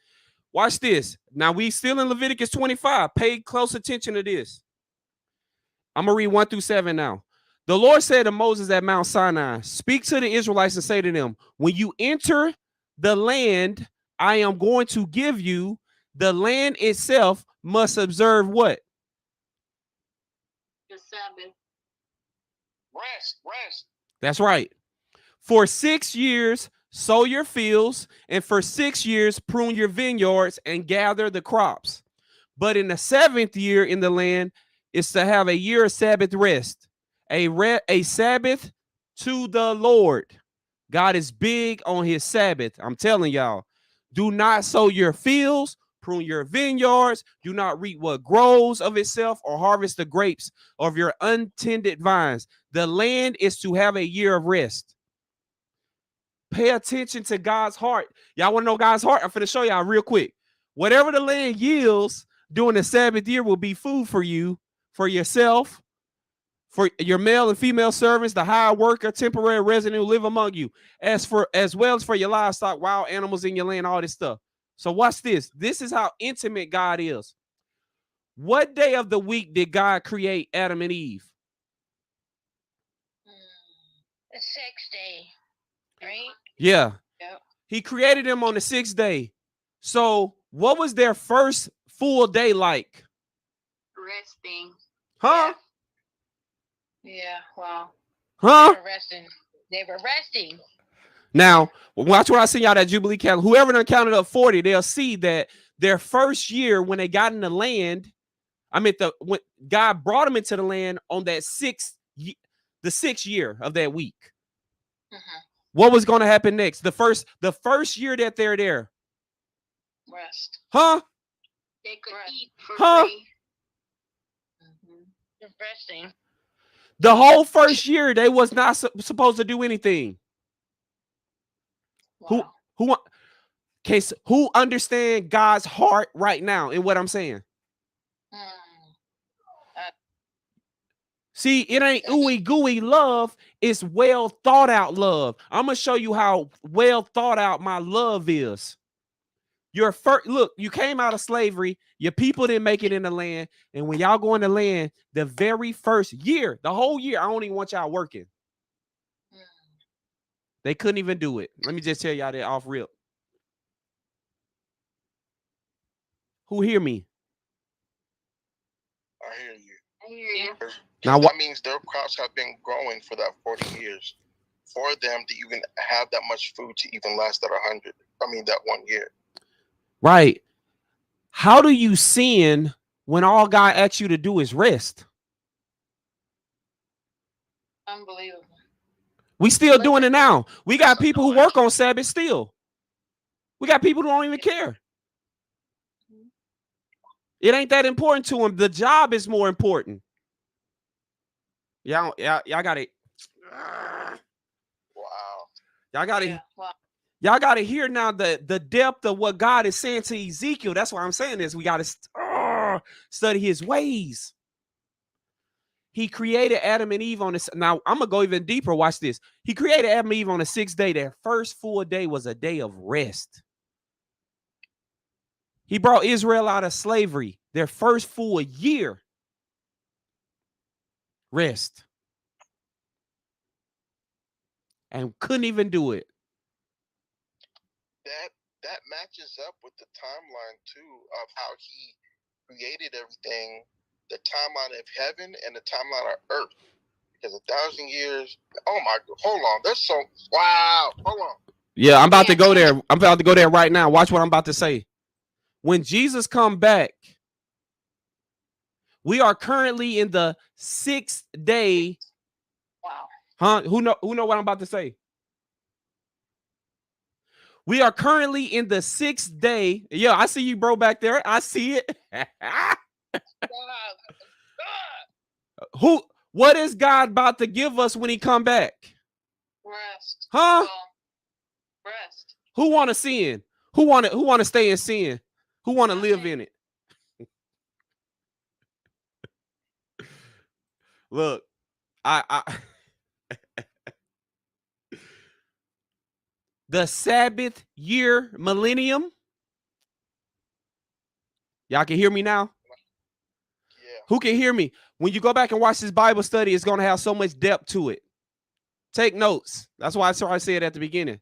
Watch this. Now we still in Leviticus 25. Pay close attention to this. I'm gonna read 1 through 7 now. The Lord said to Moses at Mount Sinai, speak to the Israelites and say to them, when you enter the land I am going to give you, the land itself must observe what? The Sabbath. Rest. That's right. For 6 years, sow your fields, and for 6 years, prune your vineyards and gather the crops. But in the 7th year in the land is to have a year of Sabbath rest, a Sabbath to the Lord. God is big on his Sabbath. I'm telling y'all, do not sow your fields, prune your vineyards, do not reap what grows of itself or harvest the grapes of your untended vines. The land is to have a year of rest. Pay attention to God's heart. Y'all want to know God's heart? I'm going to show y'all real quick. Whatever the land yields during the Sabbath year will be food for you, for yourself, for your male and female servants, the hired worker, temporary resident who live among you, as well as for your livestock, wild animals in your land, all this stuff. So watch this. This is how intimate God is. What day of the week did God create Adam and Eve? The 6th day, right? Yeah. Yep. He created them on the 6th day. So what was their first full day like? Resting. Huh? Yeah, well. Huh? They were resting. Now, watch what I send y'all that Jubilee calendar. Whoever done counted up 40, they'll see that their first year when they got in the land, when God brought them into the land on that the 6th year of that week. Mm-hmm. What was going to happen next? The first year that they're there. Rest. Huh? They could eat for free. Mm-hmm. Resting. The whole first year, they was not supposed to do anything. Wow. Who understand God's heart right now in what I'm saying? See, it ain't ooey gooey love. It's well thought out love. I'm gonna show you how well thought out my love is. Look, you came out of slavery. Your people didn't make it in the land, and when y'all go in the land, the very first year, the whole year, I don't even want y'all working. They couldn't even do it. Let me just tell y'all that off rip. Who hear me? I hear you. I hear you. Now that means their crops have been growing for that 40 years for them to even have that much food to even last that 100. I mean, that 1 year. Right. How do you sin when all God asks you to do is rest? Unbelievable. We still doing it now. We got people who work on Sabbath still. We got people who don't even care. It ain't that important to them. The job is more important. Y'all got it. Wow. Y'all got to. Y'all got to hear now the depth of what God is saying to Ezekiel. That's why I'm saying this. We got to study his ways. He created Adam and Eve on this. Now, I'm going to go even deeper. Watch this. He created Adam and Eve on the 6th day. Their first full day was a day of rest. He brought Israel out of slavery. Their first full year. Rest. And couldn't even do it. That matches up with the timeline too of how he created everything the timeline of heaven and the timeline of earth. Because 1,000 years, oh my God, hold on. That's so, wow, hold on. Yeah, I'm about to go there. I'm about to go there right now. Watch what I'm about to say. When Jesus come back, we are currently in the 6th day. Wow. Huh? Who know what I'm about to say? We are currently in the 6th day. Yeah, I see you, bro, back there. I see it. What is God about to give us when he come back? Rest. Huh? Rest. Who want to sin? Who want to stay in sin? Who want to live in it? Look, I the Sabbath year millennium. Y'all can hear me now? Yeah. Who can hear me? When you go back and watch this Bible study, it's going to have so much depth to it. Take notes. That's why I said at the beginning.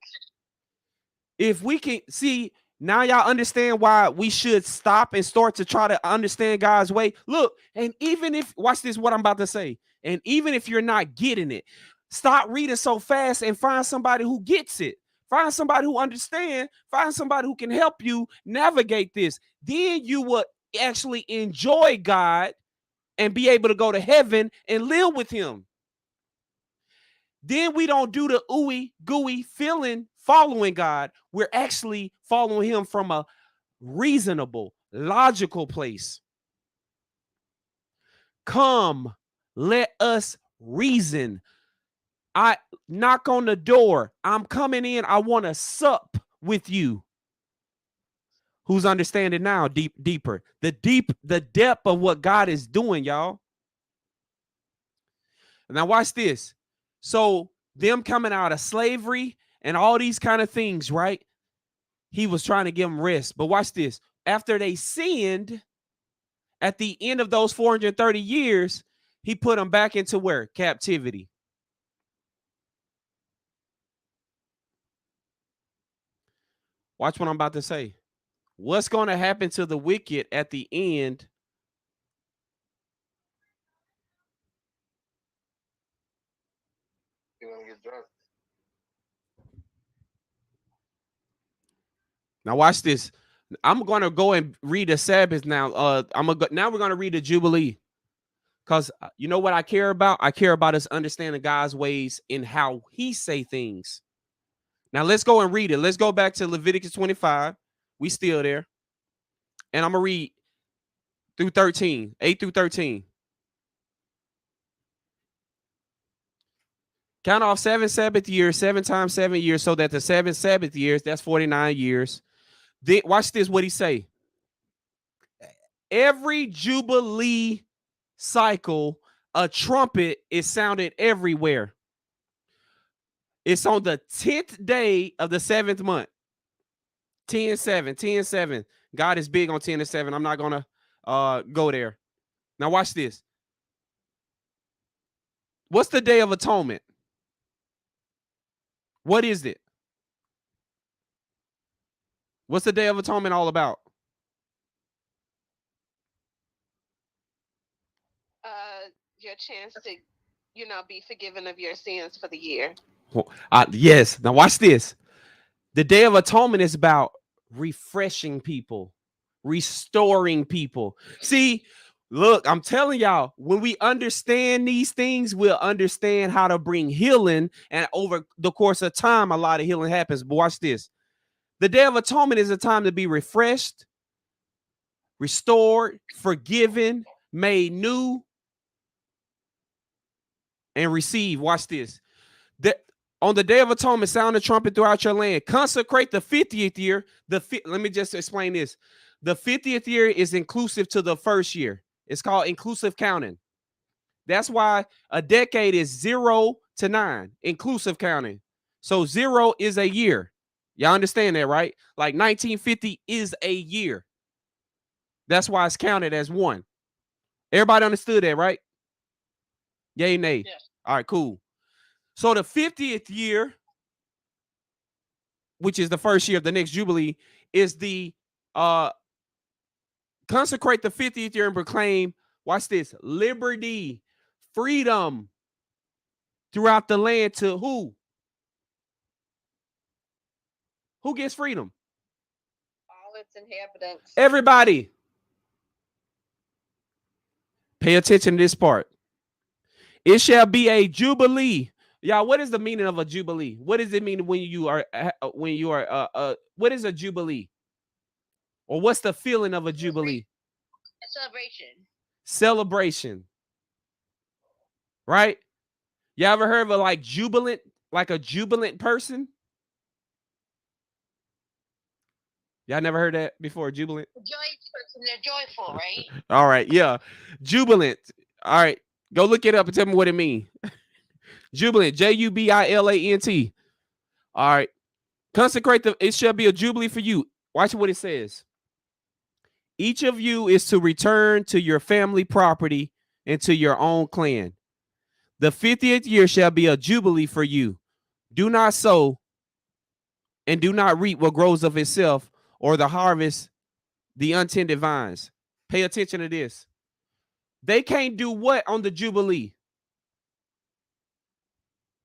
If we can see, now y'all understand why we should stop and start to try to understand God's way. Look, and even if, watch this, what I'm about to say. And even if you're not getting it, stop reading so fast and find somebody who gets it. Find somebody who understands. Find somebody who can help you navigate this. Then you will actually enjoy God and be able to go to heaven and live with him. Then we don't do the ooey gooey feeling following God. We're actually following him from a reasonable, logical place. Come, let us reason. I knock on the door. I'm coming in. I want to sup with you. Who's understanding now? Deeper. The depth of what God is doing, y'all. Now watch this. So them coming out of slavery and all these kind of things, right? He was trying to give them rest. But watch this. After they sinned, at the end of those 430 years, he put them back into where? Captivity. Watch what I'm about to say. What's going to happen to the wicked at the end? You're going to get judged. Now watch this. I'm going to go and read the Sabbath now. Now we're going to read the Jubilee. Because you know what I care about? I care about us understanding God's ways and how he say things. Now let's go and read it. Let's go back to Leviticus 25. We still there. And I'm going to read through 13, 8 through 13. Count off 7 Sabbath years, 7 times 7 years, so that the 7 Sabbath years, that's 49 years. Then, watch this, what he say. Every Jubilee cycle, a trumpet is sounded everywhere. It's on the 10th day of the 7th month. 10-7, 10-7. God is big on 10 and 7. I'm not going to go there. Now watch this. What's the Day of Atonement? What is it? What's the Day of Atonement all about? Your chance to, be forgiven of your sins for the year. Yes. Now watch this. The Day of Atonement is about refreshing people, restoring people. See, look, I'm telling y'all, when we understand these things, we'll understand how to bring healing. And over the course of time, a lot of healing happens. But watch this. The Day of Atonement is a time to be refreshed, restored, forgiven, made new, and receive. Watch this. On the Day of Atonement, sound the trumpet throughout your land. Consecrate the 50th year. Let me just explain this. The 50th year is inclusive to the first year. It's called inclusive counting. That's why a decade is 0 to 9, inclusive counting. So 0 is a year. Y'all understand that, right? Like 1950 is a year. That's why it's counted as 1. Everybody understood that, right? Yay, nay. Yes. All right, cool. So the 50th year, which is the first year of the next Jubilee, is the consecrate the 50th year and proclaim Watch this. Liberty, freedom throughout the land to who? Who gets freedom? All its inhabitants. Everybody. Pay attention to this part. It shall be a jubilee. Y'all, what is the meaning of a jubilee? What does it mean when you are what is a jubilee? Or what's the feeling of a jubilee? A celebration. Celebration. Right? You ever heard of a like jubilant, like a jubilant person? Y'all never heard that before, jubilant? A joyous person, they're joyful, right? All right, yeah. Jubilant. All right. Go look it up and tell me what it means. Jubilant, Jubilant. All right. Consecrate it shall be a jubilee for you. Watch what it says. Each of you is to return to your family property and to your own clan. The 50th year shall be a jubilee for you. Do not sow and do not reap what grows of itself, or the harvest the untended vines. Pay attention to this. They can't do what on the jubilee?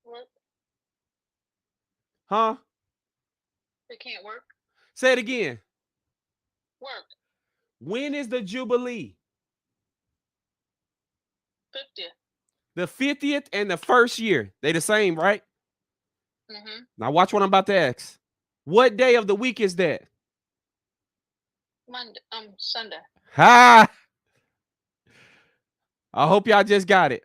Work. Huh? They can't work. Say it again. Work. When is the jubilee? 50th. The 50th and the first year. They the same, right? Mm-hmm. Now watch what I'm about to ask. What day of the week is that? Monday. Sunday. Ha! I hope y'all just got it.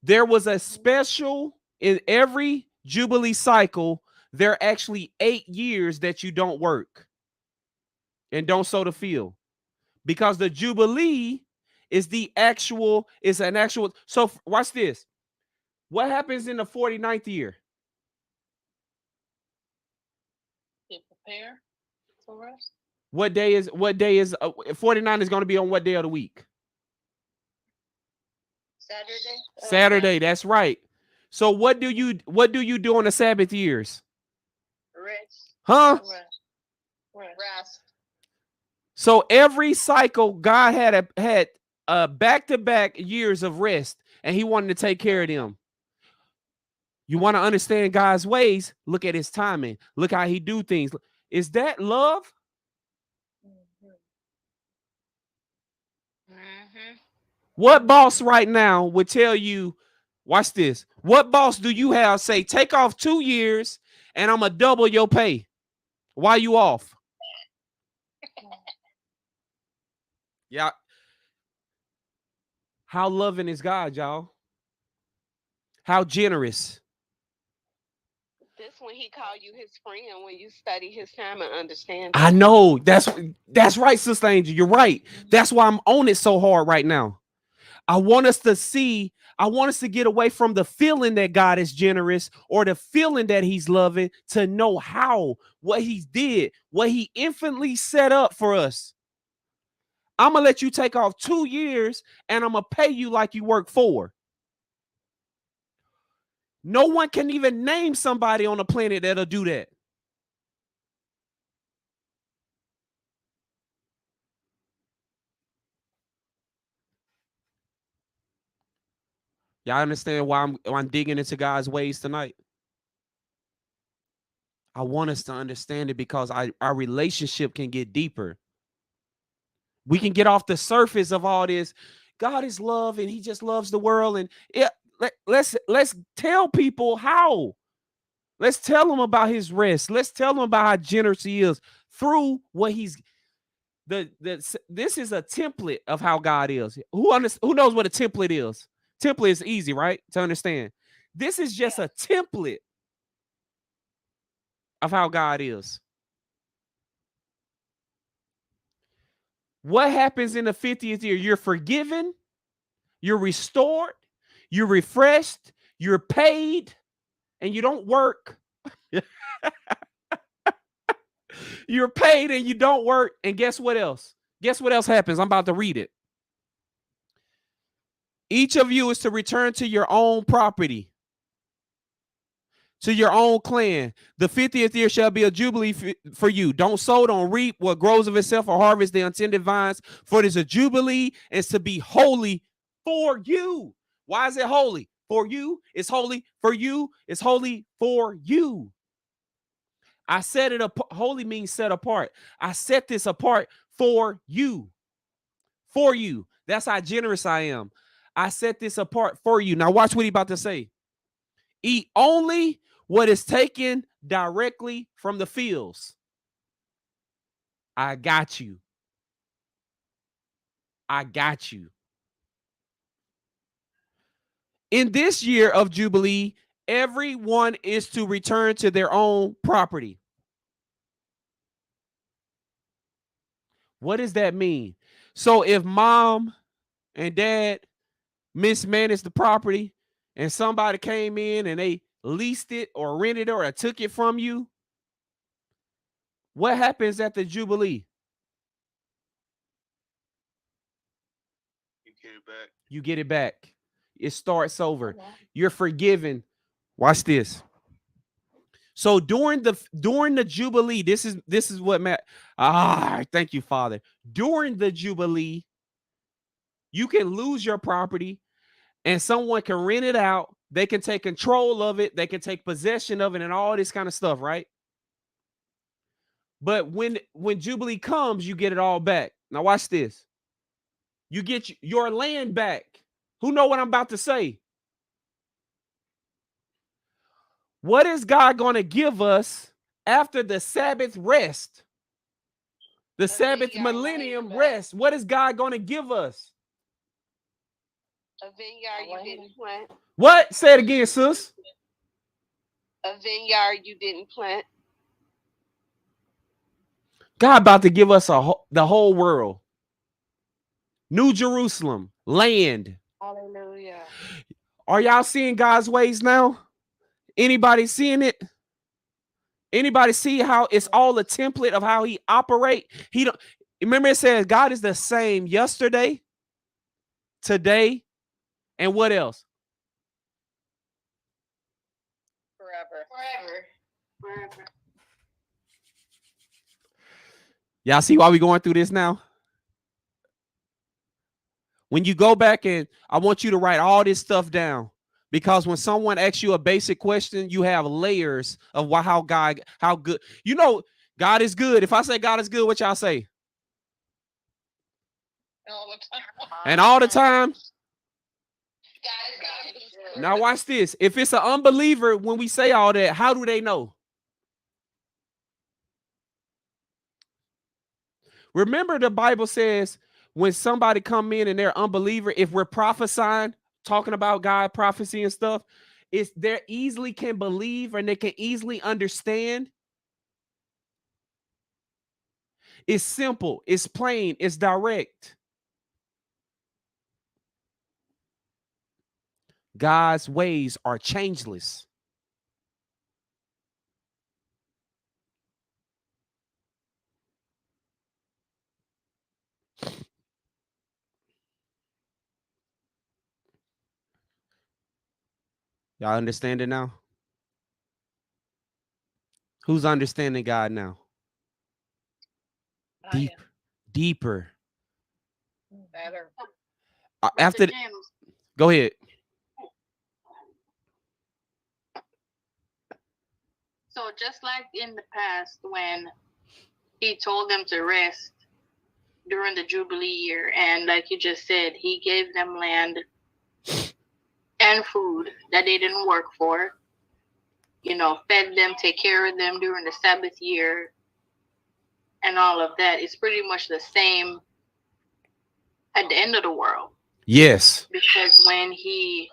There was a special in every jubilee cycle. There are actually 8 years that you don't work and don't sow the field, because the jubilee is an actual. So watch this. What happens in the 49th year? They prepare for us. What day is 49 is going to be on what day of the week? Saturday. Saturday, that's right. So what do you do on the Sabbath years? Rest. Huh? Rest. So every cycle, God had back-to-back years of rest, and he wanted to take care of them. You want to understand God's ways? Look at his timing. Look how he do things. Is that love? Mm-hmm. What boss right now would tell you, watch this. What boss do you have say, take off 2 years and I'm going to double your pay? Why you off? Yeah. How loving is God, y'all? How generous. This when he called you his friend, when you study his time and understand. I know. That's right, Sister Angel. You're right. That's why I'm on it so hard right now. I want us to get away from the feeling that God is generous or the feeling that he's loving, to know what he did, what he infinitely set up for us. I'm going to let you take off 2 years and I'm going to pay you like you work 4. No one can even name somebody on the planet that'll do that. Y'all understand why I'm digging into God's ways tonight? I want us to understand it because our relationship can get deeper. We can get off the surface of all this. God is love and he just loves the world. And let's tell people how. Let's tell them about his rest. Let's tell them about how generous he is through what he's this is a template of how God is. Who knows what a template is? Template is easy, right? To understand. This is just a template of how God is. What happens in the 50th year? You're forgiven, you're restored, you're refreshed, you're paid, and you don't work. You're paid and you don't work. And guess what else? Guess what else happens? I'm about to read it. Each of you is to return to your own property, to your own clan. The 50th year shall be a jubilee for you. Don't sow, don't reap what grows of itself, or harvest the untended vines, for it is a jubilee, and it's to be holy for you. Why is it holy? For you. It's holy for you. It's holy for you. I set it up. Holy means set apart. I set this apart for you. For you. That's how generous I am. I set this apart for you. Now watch what he's about to say. Eat only what is taken directly from the fields. I got you. I got you. In this year of Jubilee, everyone is to return to their own property. What does that mean? So if mom and dad mismanaged the property and somebody came in and they leased it or rented it or took it from you, what happens at the Jubilee? You get it back. You get it back. It starts over. You're forgiven. Watch this. So during the Jubilee, this is what Matt. Thank you, Father. During the Jubilee, you can lose your property and someone can rent it out. They can take control of it. They can take possession of it and all this kind of stuff, right? But when Jubilee comes, you get it all back. Now watch this. You get your land back. Who know what I'm about to say? What is God going to give us after the Sabbath rest? The Sabbath millennium rest. What is God going to give us? A vineyard you didn't plant. What? Say it again, sis. A vineyard you didn't plant. God about to give us the whole world. New Jerusalem, land. Hallelujah. Are y'all seeing God's ways now? Anybody seeing it? Anybody see how it's all a template of how he operate? He don't remember it says God is the same yesterday, today, and what else? Forever. Y'all see why we going through this now? When you go back, and I want you to write all this stuff down, because when someone asks you a basic question, you have layers of how good. You know, God is good. If I say God is good, what y'all say? All the time. And all the time. Now watch this. If it's an unbeliever, when we say all that, how do they know? Remember, the Bible says when somebody come in and they're unbeliever, if we're prophesying, talking about God, prophecy and stuff, it's they easily can believe and they can easily understand. It's simple, it's plain, it's direct. God's ways are changeless. Y'all understand it now? Who's understanding God now? Deeper. Better. After go ahead. So just like in the past, when he told them to rest during the Jubilee year, and like you just said, he gave them land and food that they didn't work for, fed them, take care of them during the Sabbath year and all of that. It's pretty much the same at the end of the world. Yes. Because when he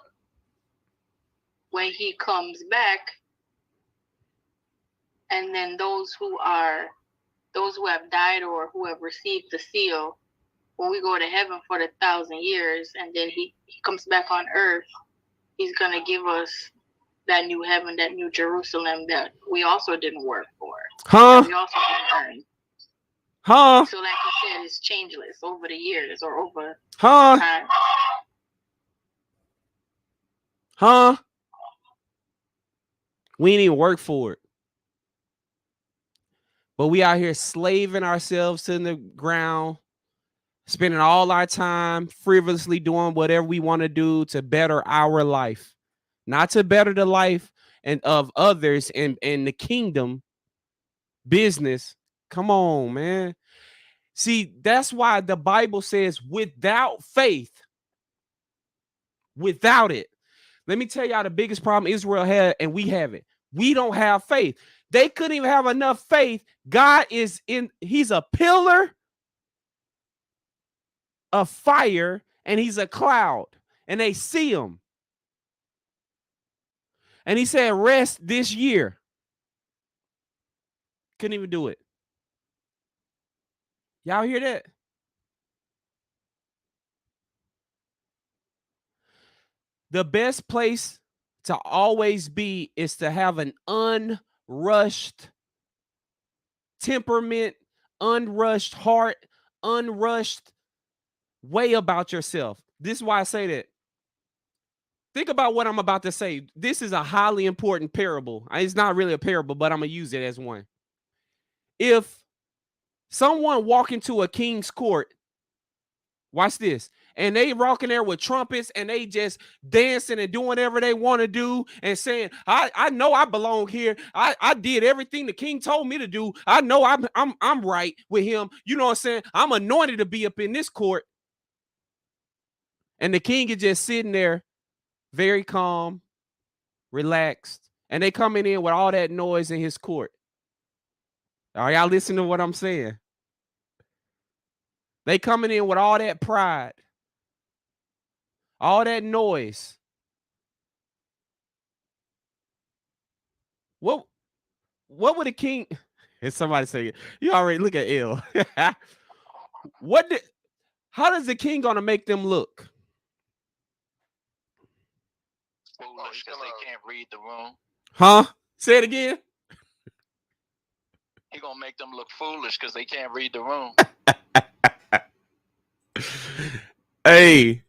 comes back, and then those who have died or who have received the seal, when we go to heaven for the 1,000 years, and then he comes back on earth, he's going to give us that new heaven, that new Jerusalem that we also didn't work for. Huh? We also didn't earn. Huh? So like you said, it's changeless over the years or over time. Huh? We ain't even work for it. But we out here slaving ourselves to the ground, spending all our time frivolously doing whatever we want to do to better our life, not to better the life and of others and the kingdom business. Come on, man. See, that's why the Bible says without faith, without it. Let me tell y'all the biggest problem Israel had, and we have it. We don't have faith. They couldn't even have enough faith. God is he's a pillar of fire and he's a cloud, and they see him. And he said, rest this year. Couldn't even do it. Y'all hear that? The best place to always be is to have an unrushed temperament, unrushed heart, unrushed way about yourself. This is why I say that. Think about what I'm about to say. This is a highly important parable. It's not really a parable, but I'm going to use it as one. If someone walk into a king's court, watch this, and they rocking there with trumpets and they just dancing and doing whatever they want to do and saying, I know I belong here. I did everything the king told me to do. I know I'm right with him. You know what I'm saying? I'm anointed to be up in this court. And the king is just sitting there very calm, relaxed, and they coming in with all that noise in his court. Are y'all listening to what I'm saying? They coming in with all that pride, all that noise. What would a king? If somebody say it, you already look at L. How does the king gonna make them look? Foolish, because they can't read the room. Huh? Say it again. He gonna make them look foolish because they can't read the room. Hey,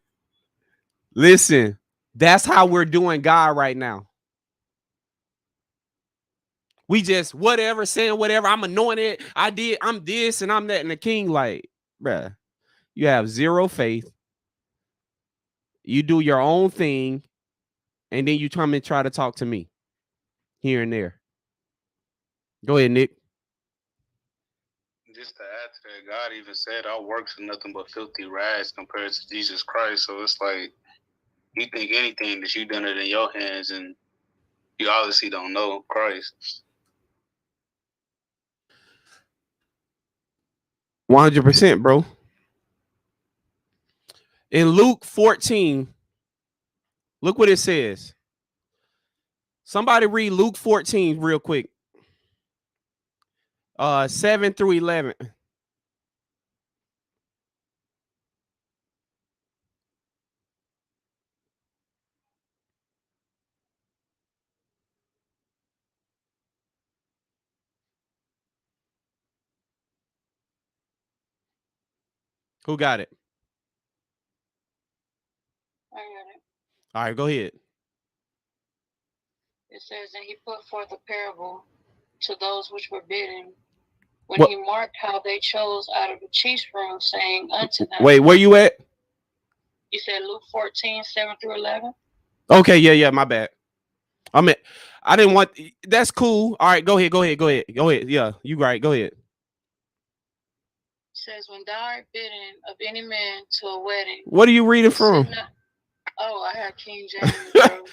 listen, that's how we're doing God right now. We just whatever, saying whatever. I'm anointed. I'm this and I'm that. And the king, like, bruh, you have zero faith. You do your own thing, and then you come and try to talk to me here and there. Go ahead, Nick. Just to add to that, God even said our works are nothing but filthy rags compared to Jesus Christ. So it's like you think anything that you done it in your hands, and you obviously don't know Christ. 100%, bro. In Luke 14, look what it says. Somebody read Luke 14 real quick. 7 through 11. Who got it? I got it. All right, go ahead. It says, and he put forth a parable to those which were bidden, when What? he marked how they chose out of the chief's room, saying unto them. Wait, where you at? You said Luke 14, 7 through 11? Okay, yeah, my bad. I didn't want. That's cool. All right, go ahead. Yeah, you right. Go ahead. Says, when thou art bidden of any man to a wedding. What are you reading from? I had King James. Bro.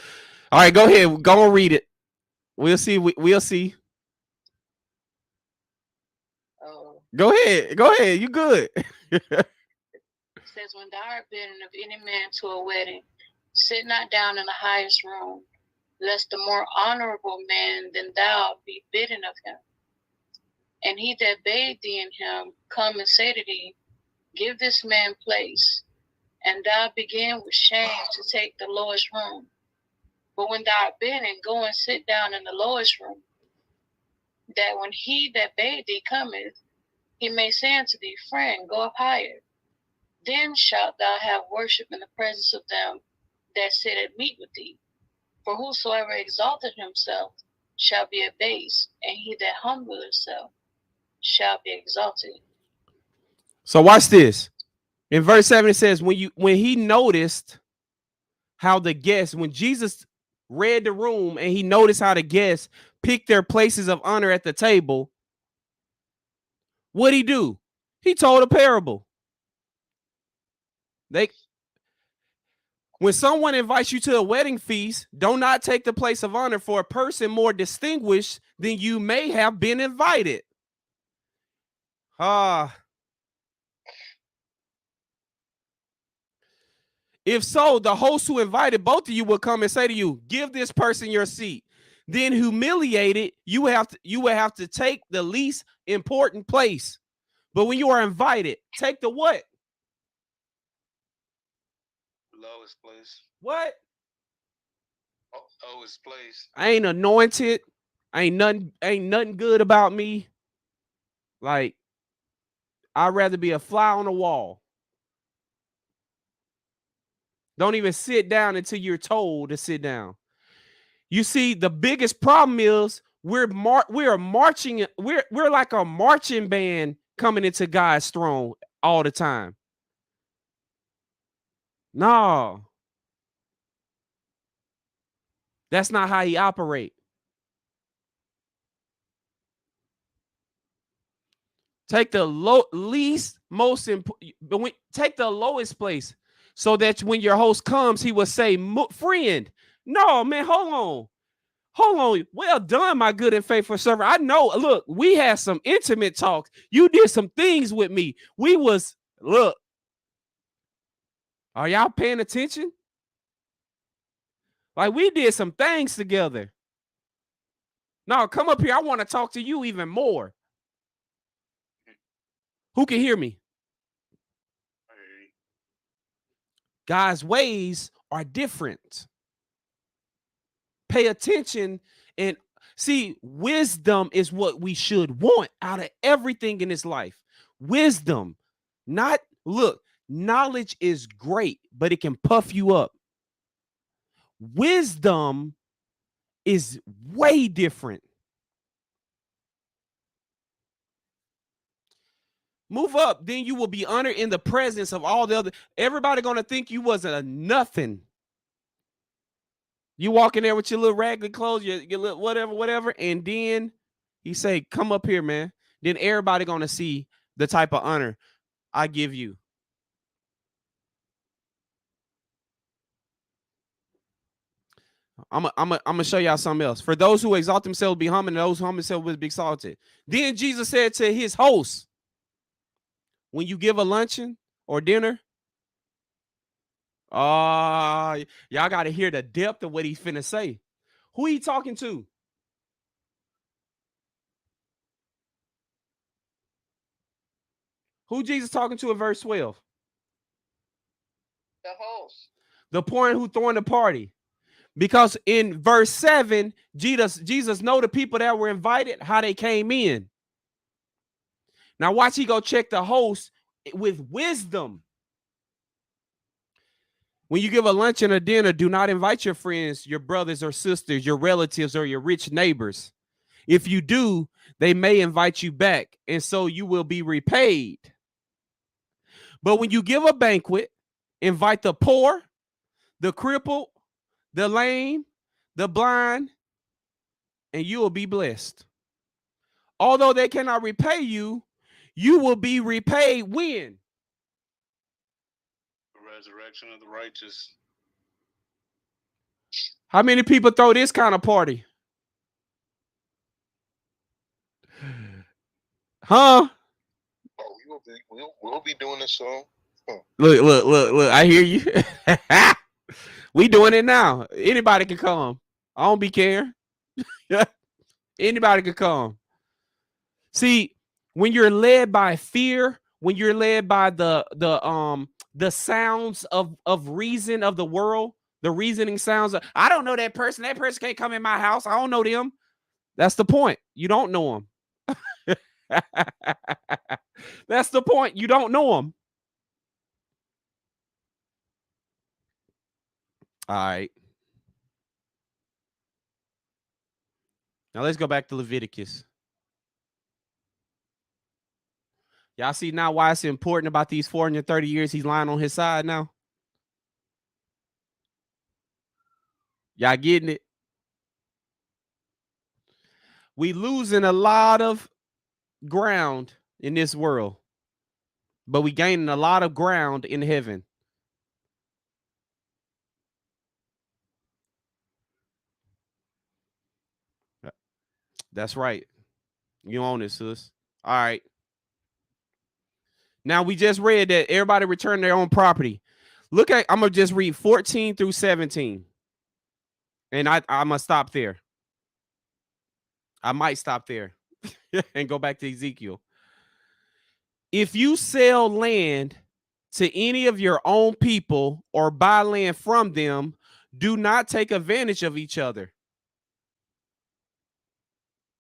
All right, go ahead. Go and read it. We'll see. We'll see. Oh. Go ahead. You good. Says, when thou art bidden of any man to a wedding, sit not down in the highest room, lest the more honorable man than thou be bidden of him. And he that bade thee in him come and say to thee, give this man place, and thou begin with shame to take the lowest room. But when thou art bidden, go and sit down in the lowest room, that when he that bade thee cometh, he may say unto thee, friend, go up higher. Then shalt thou have worship in the presence of them that sit at meat with thee. For whosoever exalted himself shall be abased, and he that humbleth himself shall be exalted. So watch this. In verse 7, it says, when he noticed how the guests, when Jesus read the room and he noticed how the guests picked their places of honor at the table, what'd he do? He told a parable. When someone invites you to a wedding feast, do not take the place of honor for a person more distinguished than you may have been invited. If so, the host who invited both of you will come and say to you, give this person your seat. Then humiliated, you will have to take the least important place. But when you are invited, take the what? Lowest place. What? Lowest place. I ain't anointed. Ain't nothing good about me. Like, I'd rather be a fly on the wall. Don't even sit down until you're told to sit down. You see, the biggest problem is we're marching. We're like a marching band coming into God's throne all the time. No, that's not how he operates. Take the take the lowest place, so that when your host comes, he will say, "Friend, no man, hold on. Well done, my good and faithful servant. I know. Look, we had some intimate talks. You did some things with me. Look. Are y'all paying attention? Like, we did some things together. No, come up here. I want to talk to you even more. Who can hear me? God's ways are different. Pay attention and see, wisdom is what we should want out of everything in this life. Wisdom, knowledge is great, but it can puff you up. Wisdom is way different. Move up, then you will be honored in the presence of all the other. Everybody gonna think you wasn't a nothing. You walk in there with your little ragged clothes, your little whatever, and then he say, "Come up here, man." Then everybody gonna see the type of honor I give you. I'm gonna show y'all something else. For those who exalt themselves be humble, and those who humble themselves will be exalted. Then Jesus said to his host, when you give a luncheon or dinner, y'all got to hear the depth of what he's finna say. Who he talking to? Who Jesus talking to in verse 12? The host. The point who throwing the party. Because in verse 7, Jesus know the people that were invited, how they came in. Now watch, he go check the host with wisdom. When you give a lunch and a dinner, do not invite your friends, your brothers or sisters, your relatives, or your rich neighbors. If you do, they may invite you back, and so you will be repaid. But when you give a banquet, invite the poor, the crippled, the lame, the blind, and you will be blessed. Although they cannot repay you, you will be repaid when? The resurrection of the righteous. How many people throw this kind of party? Huh? Oh, we'll be doing this soon. Look. I hear you. We doing it now. Anybody can come. I don't be caring. Anybody can come. See, when you're led by fear, when you're led by the sounds of reason of the world, the reasoning sounds of, I don't know that person. That person can't come in my house. I don't know them. That's the point. You don't know them. That's the point. You don't know them. All right. Now let's go back to Leviticus. Y'all see now why it's important about these 430 years he's lying on his side now? Y'all getting it? We losing a lot of ground in this world, but we gaining a lot of ground in heaven. That's right. You own it, sis. All right. Now we just read that everybody returned their own property. Look at, I'm gonna just read 14 through 17. And I'm gonna stop there. I might stop there and go back to Ezekiel. If you sell land to any of your own people or buy land from them, do not take advantage of each other.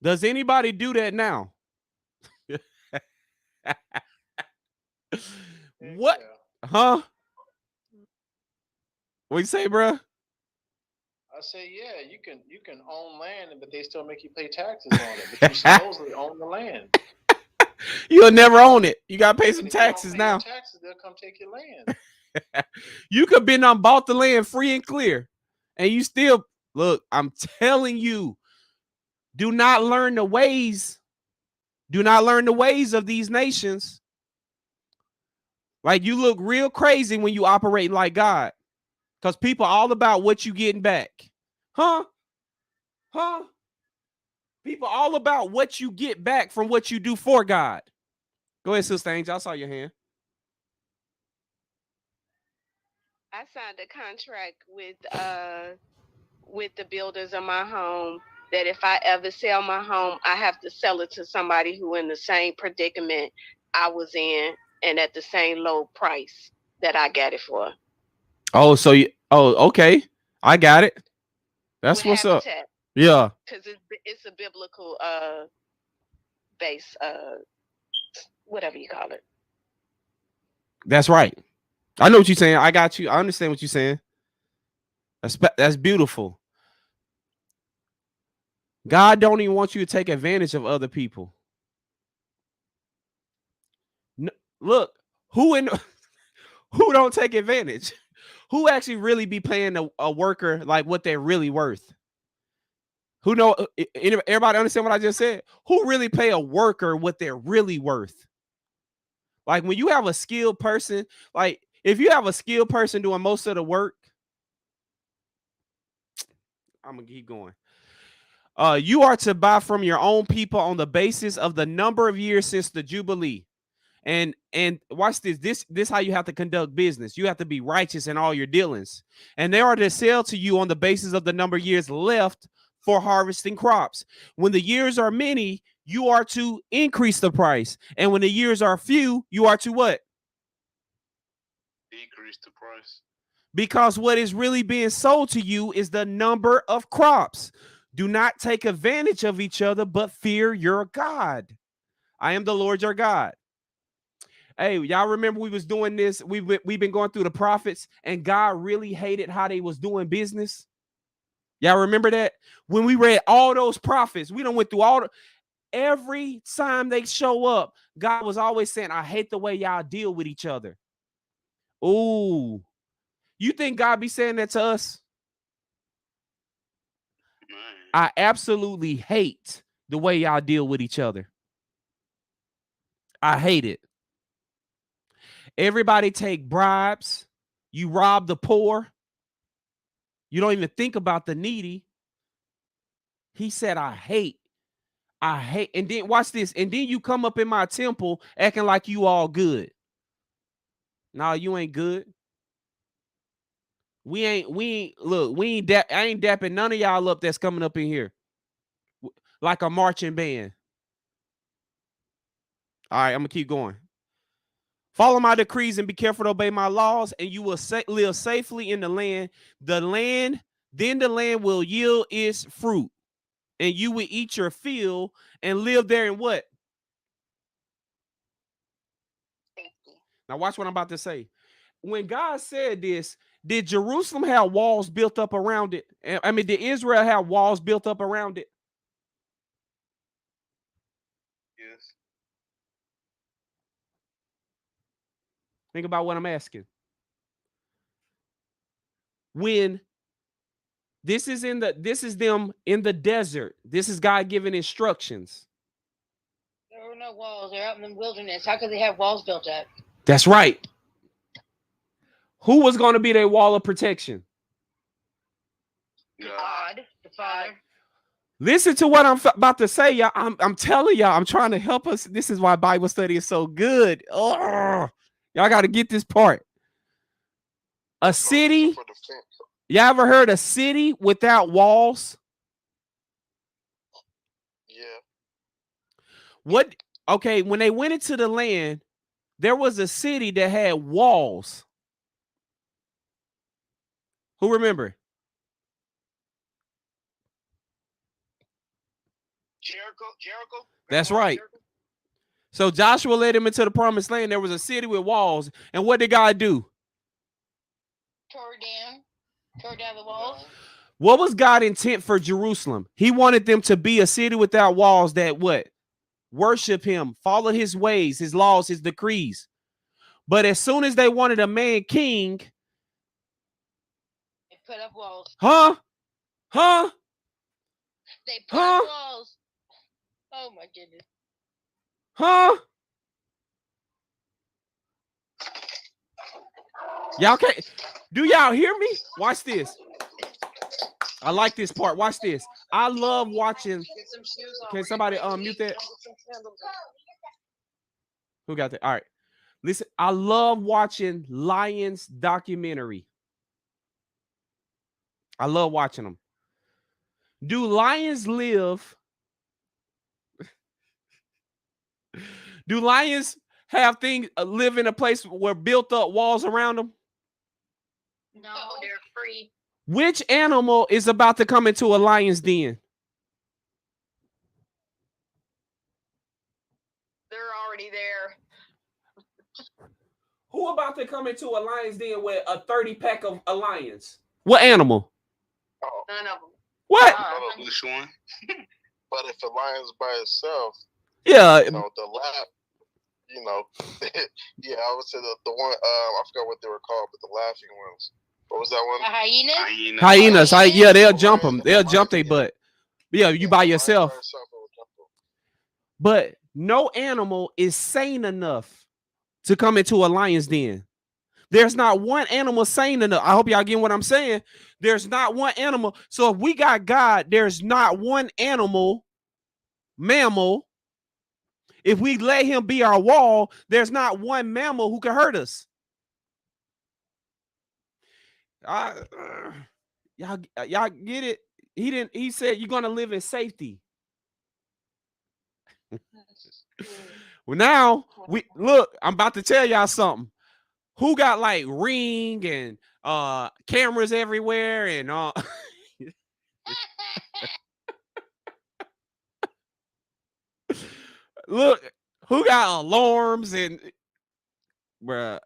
Does anybody do that now? What? Huh? What you say, bro? I say, yeah, you can own land, but they still make you pay taxes on it. But you supposedly own the land. You'll never own it. You gotta pay some taxes now. Taxes, they'll come take your land. You could be done bought the land free and clear, and you still look. I'm telling you, do not learn the ways. Do not learn the ways of these nations. Like, you look real crazy when you operate like God, because people are all about what you getting back. Huh? People all about what you get back from what you do for God. Go ahead, Sister Angel. I saw your hand. I signed a contract with the builders of my home that if I ever sell my home, I have to sell it to somebody who in the same predicament I was in and at the same low price that I got it for. Oh, so you, okay. I got it. That's what's up. Yeah. Because it's a biblical base, whatever you call it. That's right. I know what you're saying. I got you. I understand what you're saying. That's beautiful. God don't even want you to take advantage of other people. No, look, who don't take advantage? Who actually really be paying a worker like what they're really worth? Who know? Everybody understand what I just said? Who really pay a worker what they're really worth? Like, when you have a skilled person, like if you have a skilled person doing most of the work, I'm gonna keep going. You are to buy from your own people on the basis of the number of years since the Jubilee. And watch this. This how you have to conduct business. You have to be righteous in all your dealings. And they are to sell to you on the basis of the number of years left for harvesting crops. When the years are many, you are to increase the price. And when the years are few, you are to what? Decrease the price. Because what is really being sold to you is the number of crops. Do not take advantage of each other, but fear your God. I am the Lord your God. Hey, y'all remember we was doing this? We've been going through the prophets, and God really hated how they was doing business. Y'all remember that? When we read all those prophets, we done went through every time they show up, God was always saying, I hate the way y'all deal with each other. Ooh. You think God be saying that to us? I absolutely hate the way y'all deal with each other. I hate it. Everybody take bribes. You rob the poor. You don't even think about the needy. He said, I hate. And then watch this. And then you come up in my temple acting like you all good. No, you ain't good. I ain't dapping none of y'all up that's coming up in here like a marching band. All right, I'm gonna keep going. Follow my decrees and be careful to obey my laws, and you will live safely in the land. Then the land will yield its fruit, and you will eat your fill and live there in what? Safety. Now watch what I'm about to say. When God said this, did Jerusalem have walls built up around it? I mean, did Israel have walls built up around it? Think about what I'm asking. When this is them in the desert. This is God giving instructions. There were no walls. They're out in the wilderness. How could they have walls built up? That's right. Who was going to be their wall of protection? God, the Father. Listen to what I'm about to say, y'all. I'm telling y'all, I'm trying to help us. This is why Bible study is so good. Oh, y'all got to get this part. A city. Y'all ever heard a city without walls? Yeah. What? Okay, when they went into the land, there was a city that had walls. Who remember? Jericho. That's right. So Joshua led him into the promised land. There was a city with walls. And what did God do? Tore down the walls. What was God's intent for Jerusalem? He wanted them to be a city without walls that what? Worship him, follow his ways, his laws, his decrees. But as soon as they wanted a man king, they put up walls. Huh? They put up walls. Oh my goodness. Y'all can't. Do y'all hear me? Watch this. I like this part. Watch this. I love watching. Can somebody mute that? Who got that? All right. Listen, I love watching Lions documentary. I love watching them. Do lions live? Do lions have things live in a place where built up walls around them? No, they're free. Which animal is about to come into a lion's den? They're already there. Who about to come into a lion's den with a 30-pack of lions? What animal? None of them. What? Which one? But if a lion's by itself, yeah, you know, the laugh, you know, yeah, I would say the one, I forgot what they were called, but the laughing ones. What was that one? Hyenas. Yeah, they'll jump them. They'll jump their butt. Yeah, you by yourself. But no animal is sane enough to come into a lion's den. There's not one animal sane enough. I hope y'all get what I'm saying. There's not one animal. So if we got God, there's not one mammal. If we let him be our wall, there's not one mammal who can hurt us. Y'all get it? He said you're gonna live in safety. Well, now I'm about to tell y'all something. Who got like Ring and cameras everywhere and look, who got alarms and bruh.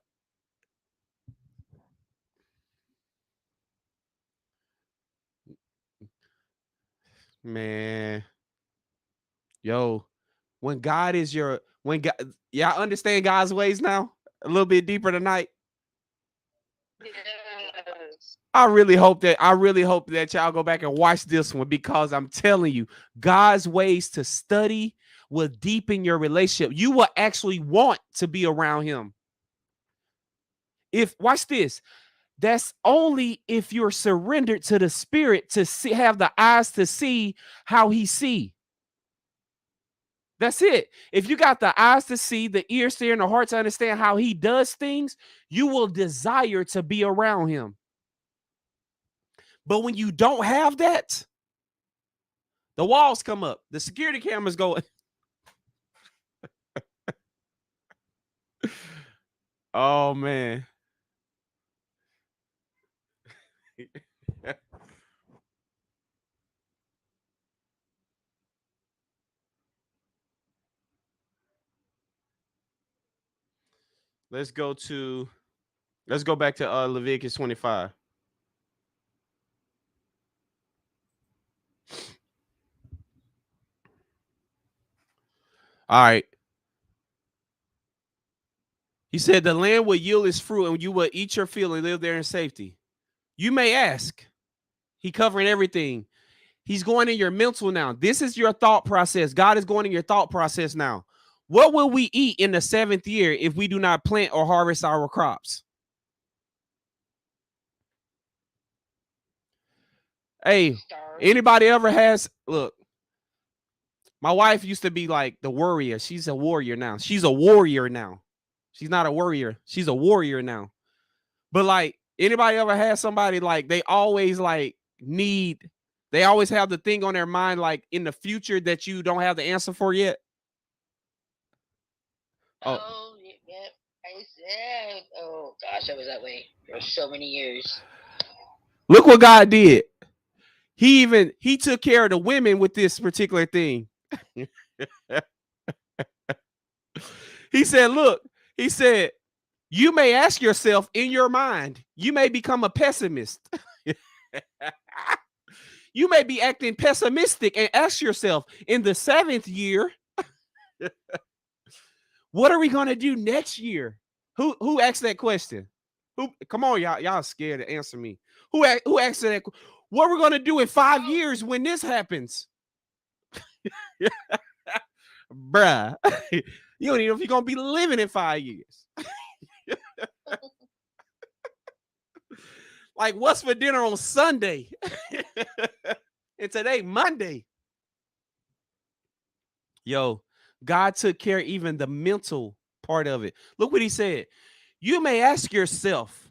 Man, yo, when God, y'all understand God's ways now a little bit deeper tonight. Yes. I really hope that y'all go back and watch this one, because I'm telling you, God's ways to study will deepen your relationship. You will actually want to be around him. Watch this. That's only if you're surrendered to the Spirit to have the eyes to see how he see. That's it. If you got the eyes to see, the ears to hear, and the heart to understand how he does things, you will desire to be around him. But when you don't have that, the walls come up. The security cameras go. Oh, man. Let's go back to Leviticus 25. All right. He said the land will yield its fruit and you will eat your fill and live there in safety. You may ask. He covering everything. He's going in your mental now. This is your thought process. God is going in your thought process now. What will we eat in the 7th year if we do not plant or harvest our crops? Hey, anybody ever has, look, my wife used to be like the warrior. She's a warrior now. She's a warrior now. She's not a warrior. She's a warrior now. But like, anybody ever had somebody like they always like need, they always have the thing on their mind like in the future that you don't have the answer for yet? Oh, yeah. Oh gosh, I was that way for so many years. Look what God did. He took care of the women with this particular thing. He said, look, he said, you may ask yourself in your mind, you may become a pessimist. You may be acting pessimistic and ask yourself in the 7th year, what are we going to do next year? Who asked that question? Who? Come on, y'all scared to answer me. Who asked that? What we're going to do in 5 years when this happens? Bruh, you don't even know if you're going to be living in 5 years. Like, what's for dinner on Sunday? And today, Monday. Yo, God took care of even the mental part of it. Look what he said. You may ask yourself,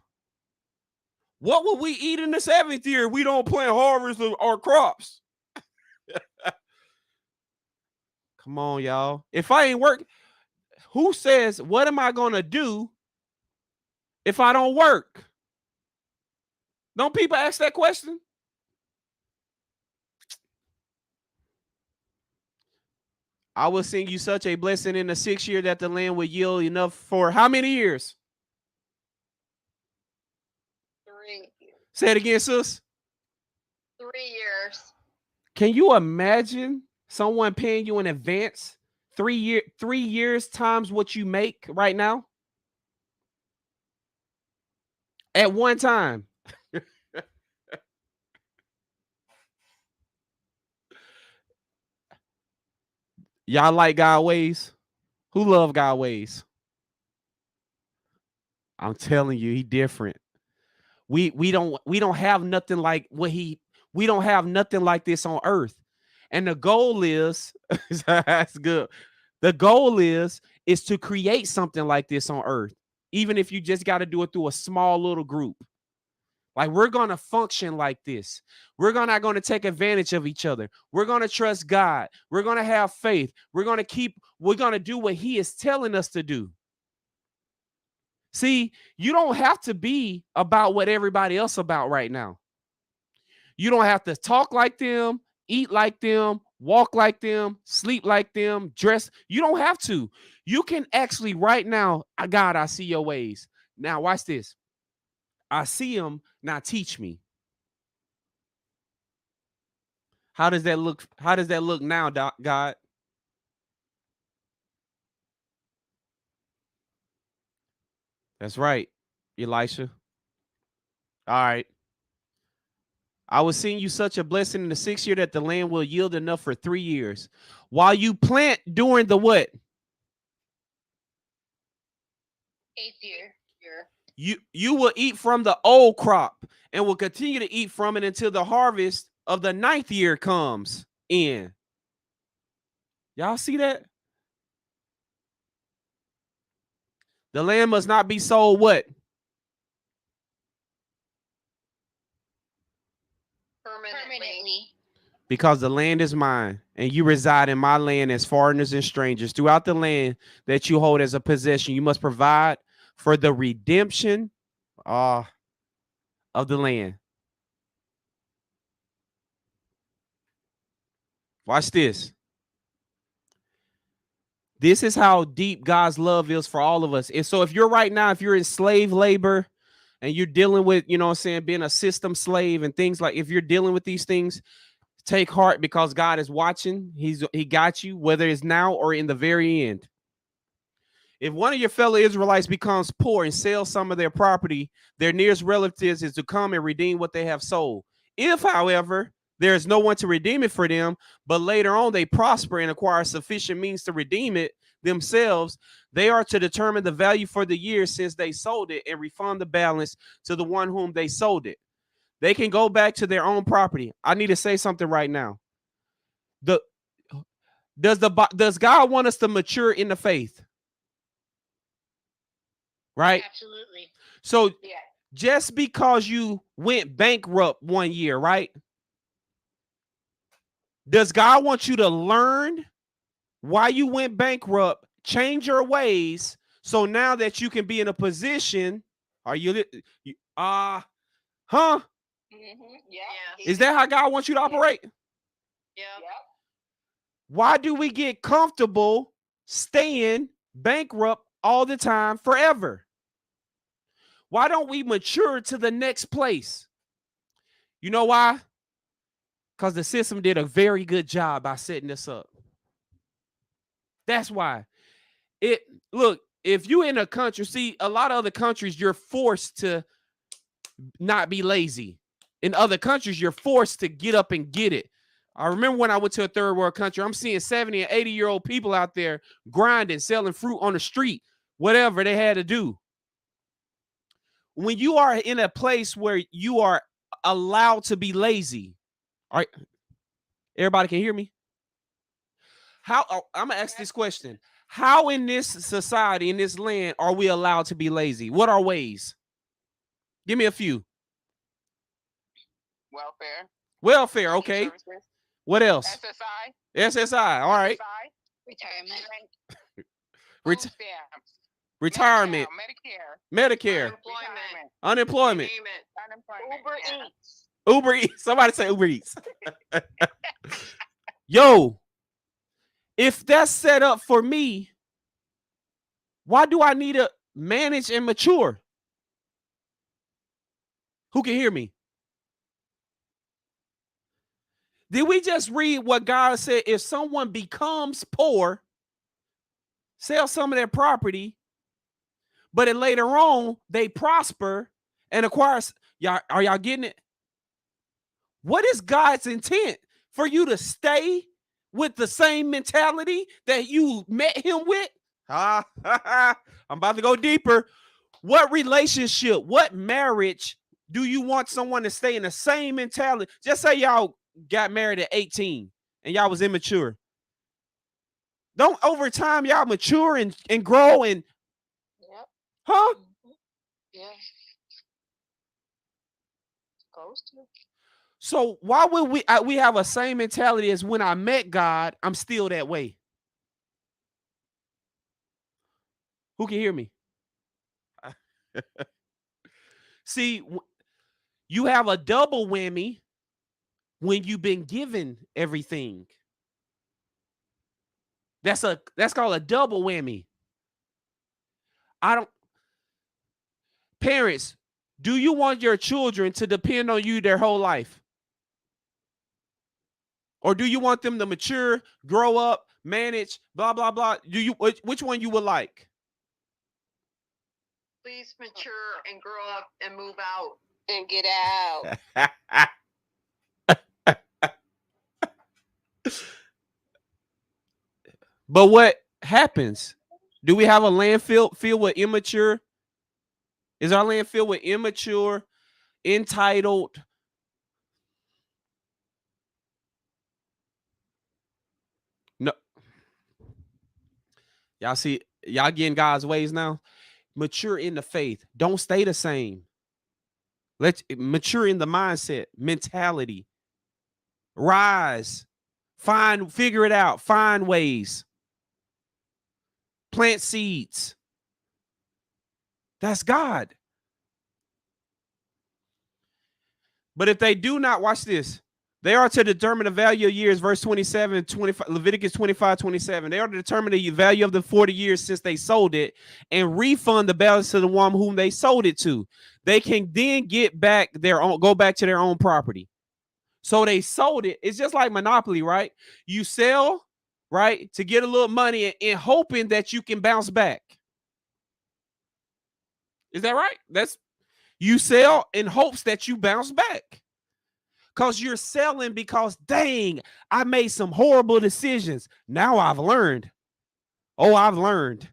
what will we eat in the 7th year if we don't plant harvest our crops? Come on, y'all. If I ain't work, who says, what am I going to do if I don't work? Don't people ask that question? I will send you such a blessing in the 6th year that the land will yield enough for how many years? 3. Say it again, sis. 3 years. Can you imagine someone paying you in advance 3 years times what you make right now? At one time. Y'all like God ways? Who love God ways? I'm telling you, he different. We don't have nothing like we don't have nothing like this on earth. And the goal is that's good. The goal is to create something like this on earth, even if you just got to do it through a small little group. Like, we're going to function like this. We're not going to take advantage of each other. We're going to trust God. We're going to have faith. We're going to do what he is telling us to do. See, you don't have to be about what everybody else about right now. You don't have to talk like them, eat like them, walk like them, sleep like them, dress. You don't have to. You can actually right now, God, I see your ways. Now watch this. I see them. Now teach me. How does that look? How does that look now, God? That's right, Elisha. All right. I will send you such a blessing in the 6th year that the land will yield enough for 3 years. While you plant during the what? 8th year. You will eat from the old crop and will continue to eat from it until the harvest of the 9th year comes in. Y'all see that? The land must not be sold what? Permanently. Because the land is mine, and you reside in my land as foreigners and strangers. Throughout the land that you hold as a possession, you must provide for the redemption of the land. Watch this. This is how deep God's love is for all of us. And so if you're right now, if you're in slave labor and you're dealing with, you know what I'm saying, being a system slave and things like, if you're dealing with these things, take heart because God is watching. He got you, whether it's now or in the very end. If one of your fellow Israelites becomes poor and sells some of their property, their nearest relatives is to come and redeem what they have sold. If, however, there is no one to redeem it for them, but later on they prosper and acquire sufficient means to redeem it themselves, they are to determine the value for the year since they sold it and refund the balance to the one whom they sold it. They can go back to their own property. I need to say something right now. Does God want us to mature in the faith? Right? Absolutely. So Yeah. just because you went bankrupt one year, right? Does God want you to learn why you went bankrupt, change your ways, so now that you can be in a position? Are you huh? Yeah. Is that how God wants you to operate? Yeah. Why do we get comfortable staying bankrupt all the time forever? Why don't we mature to the next place? You know why? Because the system did a very good job by setting this up. That's why. Look, if you in a country, see, a lot of other countries, you're forced to not be lazy. In other countries, you're forced to get up and get it. I remember when I went to a third world country, I'm seeing 70 and 80-year-old people out there grinding, selling fruit on the street, whatever they had to do. When you are in a place where you are allowed to be lazy, all right, everybody can hear me? I'm going to ask this question. How in this society, in this land, are we allowed to be lazy? What are ways? Give me a few. Welfare, okay. What else? SSI, all right. Retirement. Medicare. Unemployment. Uber Eats. Somebody say Uber Eats. Yo, if that's set up for me, why do I need to manage and mature? Who can hear me? Did we just read what God said? If someone becomes poor, sell some of their property, but then later on they prosper and acquire. Are y'all getting it? What is God's intent? For you to stay with the same mentality that you met him with? I'm about to go deeper. What relationship, what marriage do you want someone to stay in the same mentality? Just say y'all got married at 18 and y'all was immature. Don't over time y'all mature and grow and huh? Yeah. Supposed to. So why would we have a same mentality as when I met God? I'm still that way. Who can hear me? See, you have a double whammy when you've been given everything. That's called a double whammy. Parents, do you want your children to depend on you their whole life? Or do you want them to mature, grow up, manage, blah, blah, blah? Which one you would like? Please mature and grow up and move out. And get out. But what happens? Do we have a landfill filled with immature? Is our land filled with immature, entitled? No. Y'all see, y'all getting God's ways now? Mature in the faith. Don't stay the same. Let's mature in the mindset, mentality. Rise. Figure it out. Find ways. Plant seeds. That's God. But if they do not, watch this. They are to determine the value of years, verse 27, 25, Leviticus 25, 27. They are to determine the value of the 40 years since they sold it and refund the balance to the one whom they sold it to. They can then get back go back to their own property. So they sold it. It's just like Monopoly, right? You sell, right, to get a little money and hoping that you can bounce back. Is that right? That's you sell in hopes that you bounce back. Because you're selling because, dang, I made some horrible decisions. Now I've learned. Oh, I've learned.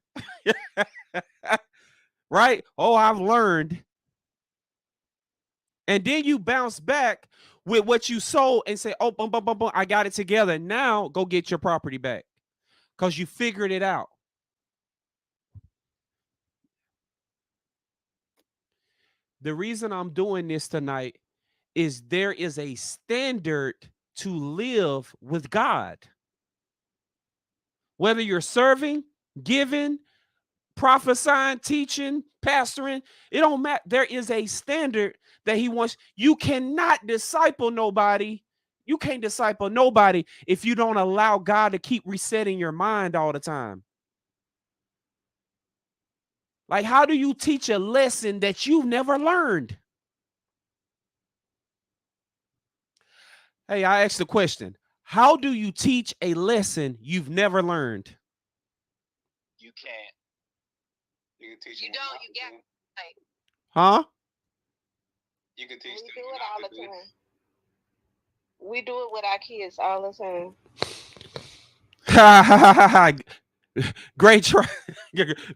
Right? Oh, I've learned. And then you bounce back with what you sold and say, oh, boom, boom, boom, boom, I got it together. Now go get your property back because you figured it out. The reason I'm doing this tonight is there is a standard to live with God. Whether you're serving, giving, prophesying, teaching, pastoring, it don't matter. There is a standard that he wants. You cannot disciple nobody. You can't disciple nobody if you don't allow God to keep resetting your mind all the time. Like, how do you teach a lesson that you've never learned? Hey, I asked the question. How do you teach a lesson you've never learned? You can't. You can teach You them don't. not You to got. do. Huh? You can teach We them do it not all to the do. time. We do it with our kids all the time. Great try.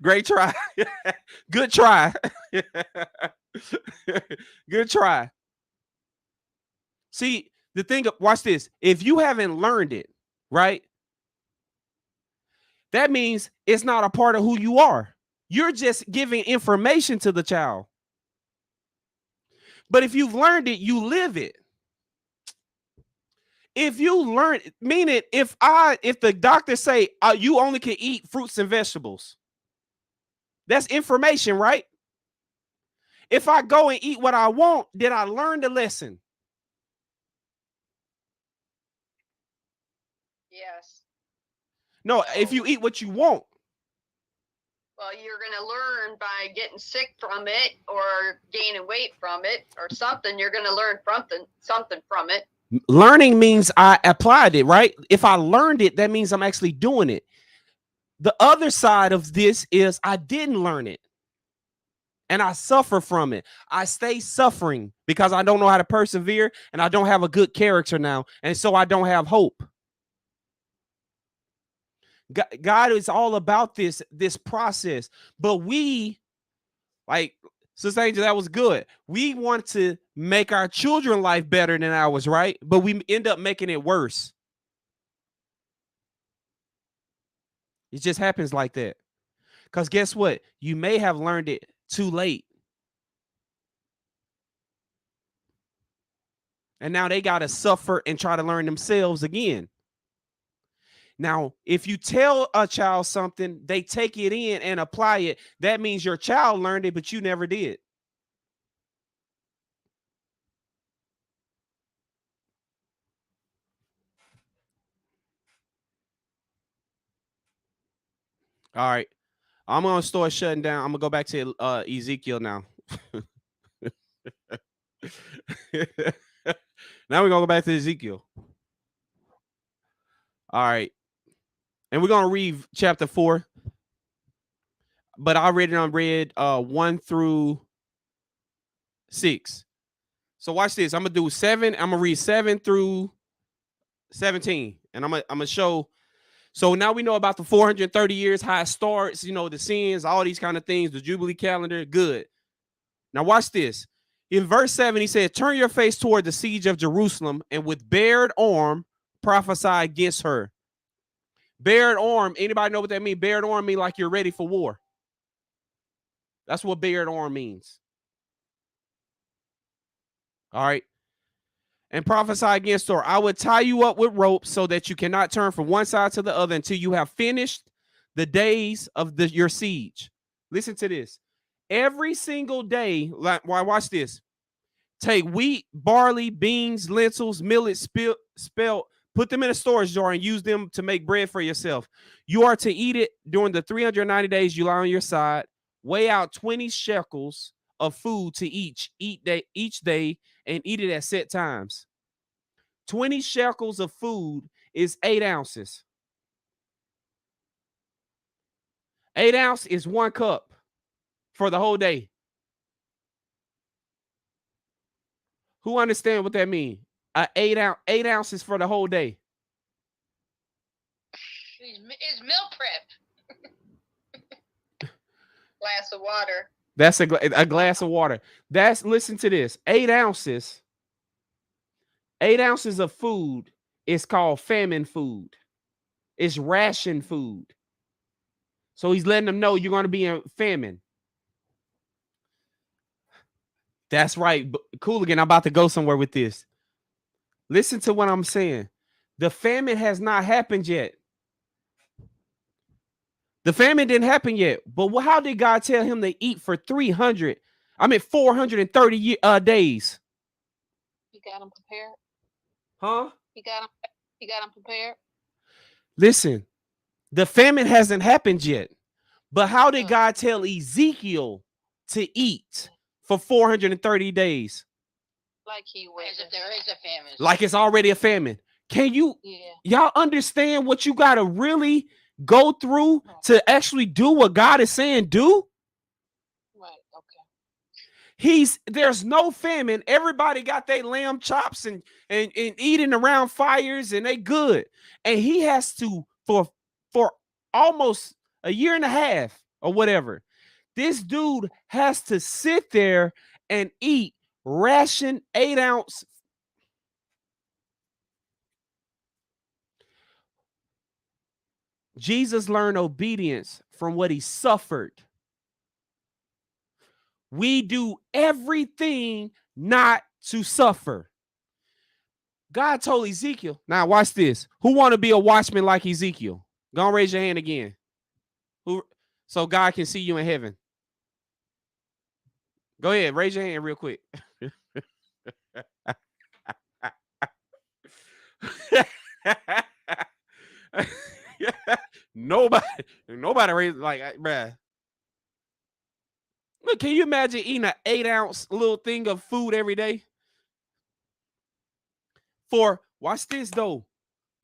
Great try. Good try. Good try. See, the thing, watch this. If you haven't learned it, right? That means it's not a part of who you are. You're just giving information to the child. But if you've learned it, you live it. If you learn, meaning if the doctor say you only can eat fruits and vegetables, that's information, right? If I go and eat what I want, did I learn the lesson? Yes. No, if you eat what you want. Well, you're going to learn by getting sick from it or gaining weight from it or something. You're going to learn something from it. Learning means I applied it, right? If I learned it, that means I'm actually doing it. The other side of this is I didn't learn it and I suffer from it. I stay suffering because I don't know how to persevere and I don't have a good character now. And so I don't have hope. God is all about this process, but we, like Sister Angel, that was good. We want to make our children's life better than ours, right? But we end up making it worse. It just happens like that. Because guess what? You may have learned it too late. And now they got to suffer and try to learn themselves again. Now, if you tell a child something, they take it in and apply it. That means your child learned it, but you never did. All right. I'm going to start shutting down. I'm going to go back to Ezekiel now. Now we're going to go back to Ezekiel. All right. And we're going to read chapter 4. But I already read 1 through 6. So watch this. I'm going to do 7. I'm going to read 7 through 17. And I'm going to show. So now we know about the 430 years, how it starts, you know, the sins, all these kind of things, the Jubilee calendar. Good. Now watch this. In verse 7, he said, turn your face toward the siege of Jerusalem and with bared arm prophesy against her. Bared arm. Anybody know what that means? Bared arm means like you're ready for war. That's what bared arm means. All right. And prophesy against her. I would tie you up with ropes so that you cannot turn from one side to the other until you have finished the days of your siege. Listen to this. Every single day, watch this. Take wheat, barley, beans, lentils, millet, spelt, put them in a storage jar and use them to make bread for yourself. You are to eat it during the 390 days you lie on your side. Weigh out 20 shekels of food to each day and eat it at set times. 20 shekels of food is 8 ounces. 8 ounces is 1 cup for the whole day. Who understand what that means? 8 ounces for the whole day. It's meal prep. Glass of water. That's a glass of water. Listen to this. 8 ounces. 8 ounces of food is called famine food. It's ration food. So he's letting them know you're going to be in famine. That's right. Cooligan, I'm about to go somewhere with this. Listen to what I'm saying. The famine has not happened yet. The famine didn't happen yet. But how did God tell him to eat for 430 days? He got him prepared. Huh? He got him prepared. Listen, the famine hasn't happened yet. But how did God tell Ezekiel to eat for 430 days? Like he was. As if there is a famine. Like it's already a famine. Can y'all understand what you got to really go through to actually do what God is saying do? Right, okay. There's no famine. Everybody got their lamb chops and eating around fires and they good. And he has to, for almost a year and a half or whatever, this dude has to sit there and eat ration 8 ounce. Jesus learned obedience from what he suffered. We do everything not to suffer. God told Ezekiel. Now watch this. Who want to be a watchman like Ezekiel? Go on, raise your hand again. So God can see you in heaven. Go ahead, raise your hand real quick. Nobody raised bruh. Look, can you imagine eating an 8 ounce little thing of food every day? Watch this though,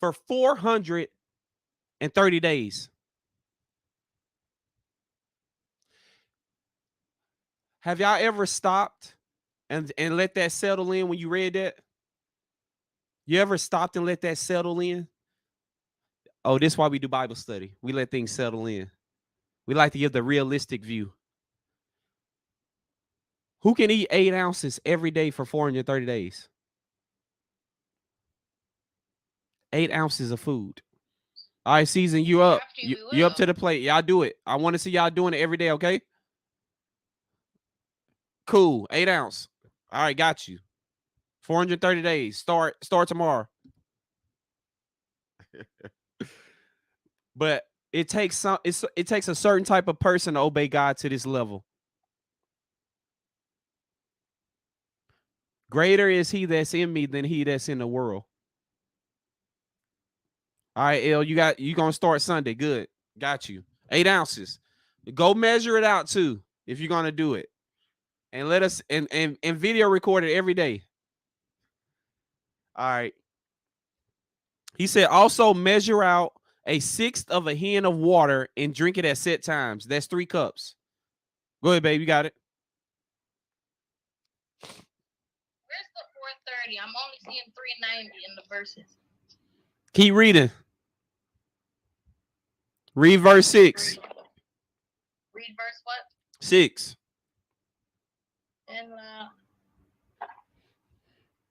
for 430 days. Have y'all ever stopped and let that settle in when you read that? You ever stopped and let that settle in? Oh, this is why we do Bible study. We let things settle in. We like to give the realistic view. Who can eat 8 ounces every day for 430 days? 8 ounces of food. All right, Season, you up. You up to the plate. Y'all do it. I want to see y'all doing it every day, okay? Cool. 8 ounce. All right, got you. 430 days. Start tomorrow. But it takes a certain type of person to obey God to this level. Greater is he that's in me than he that's in the world. All right, L, you gonna start Sunday. Good. Got you. 8 ounces. Go measure it out too, if you're gonna do it. And let us and video record it every day. All right. He said, also measure out 1/6 of a hin of water and drink it at set times. That's 3 cups. Go ahead, babe. You got it. Where's the 430? I'm only seeing 390 in the verses. Keep reading. Read verse 6. Read verse what? 6. And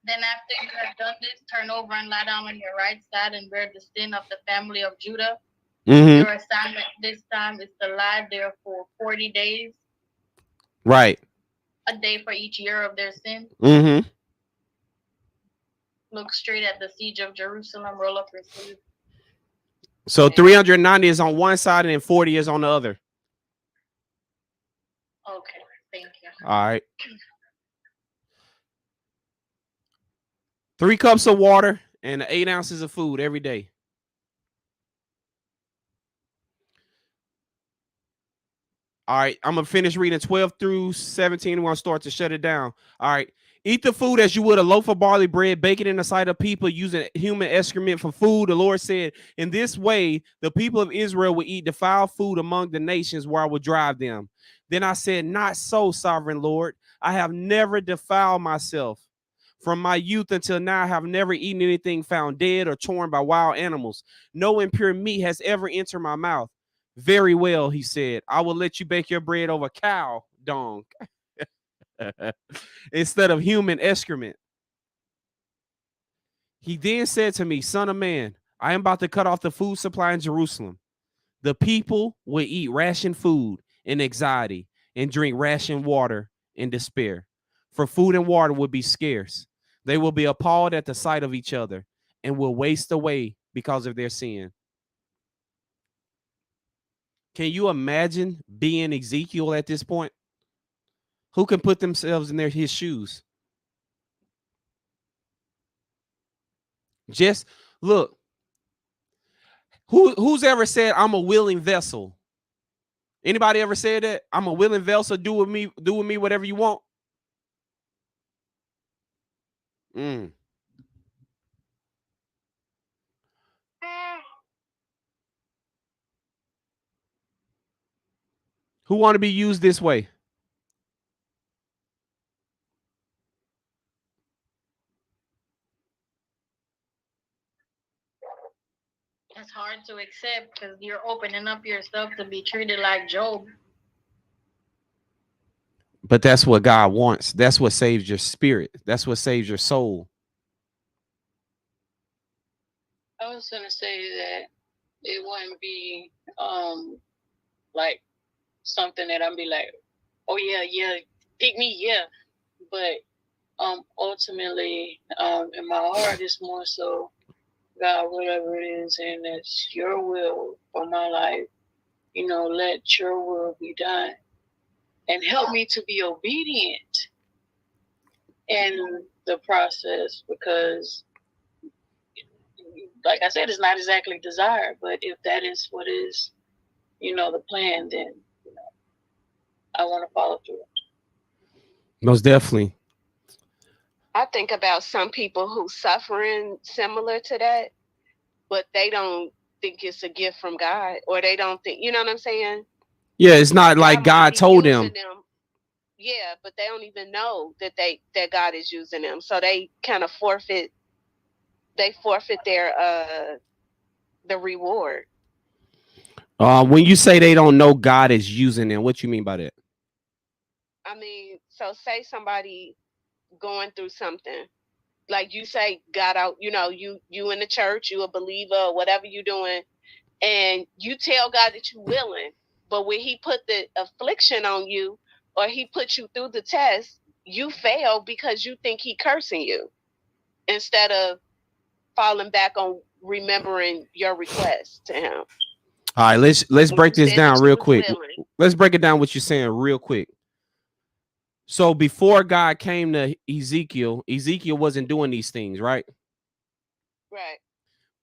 then after you have done this, turn over and lie down on your right side and bear the sin of the family of Judah. Mm-hmm. Your assignment this time is to lie there for 40 days. Right. A day for each year of their sin. Mm-hmm. Look straight at the siege of Jerusalem. Roll up your sleeve. So 390 is on one side and then 40 is on the other. Okay, thank you. All right. 3 cups of water and 8 ounces of food every day. All right, I'm going to finish reading 12 through 17. We're going to start to shut it down. All right. Eat the food as you would a loaf of barley bread, bake it in the sight of people using human excrement for food. The Lord said, in this way, the people of Israel will eat defiled food among the nations where I will drive them. Then I said, not so, sovereign Lord. I have never defiled myself. From my youth until now, I have never eaten anything found dead or torn by wild animals. No impure meat has ever entered my mouth. Very well, he said. I will let you bake your bread over cow dung instead of human excrement. He then said to me, Son of man, I am about to cut off the food supply in Jerusalem. The people will eat ration food in anxiety and drink ration water in despair. For food and water will be scarce. They will be appalled at the sight of each other and will waste away because of their sin. Can you imagine being Ezekiel at this point? Who can put themselves in his shoes? Just look. Who's ever said I'm a willing vessel? Anybody ever said that? I'm a willing vessel. Do with me whatever you want. Who want to be used this way? It's hard to accept because you're opening up yourself to be treated like Job. But that's what God wants. That's what saves your spirit. That's what saves your soul. I was gonna say that it wouldn't be like something that I'd be like, oh yeah, pick me, yeah. But ultimately, in my heart, it's more so, God, whatever it is, and it's your will for my life. Let your will be done, and help me to be obedient in the process, because, like I said, it's not exactly desired, but if that is what is, the plan, then I want to follow through. Most definitely. I think about some people who suffering similar to that, but they don't think it's a gift from God, or they don't think, you know what I'm saying? Yeah, it's not like God told them. Yeah, but they don't even know that God is using them. So they kind of forfeit their the reward. When you say they don't know God is using them, what you mean by that? I mean, so say somebody going through something, like you say, God out, you in the church, you a believer, whatever you doing, and you tell God that you're willing, but when he put the affliction on you, or he put you through the test, you fail because you think he cursing you, instead of falling back on remembering your request to him. All right, let's break this down real quick. Let's break it down what you're saying real quick. So before God came to Ezekiel wasn't doing these things, right? Right.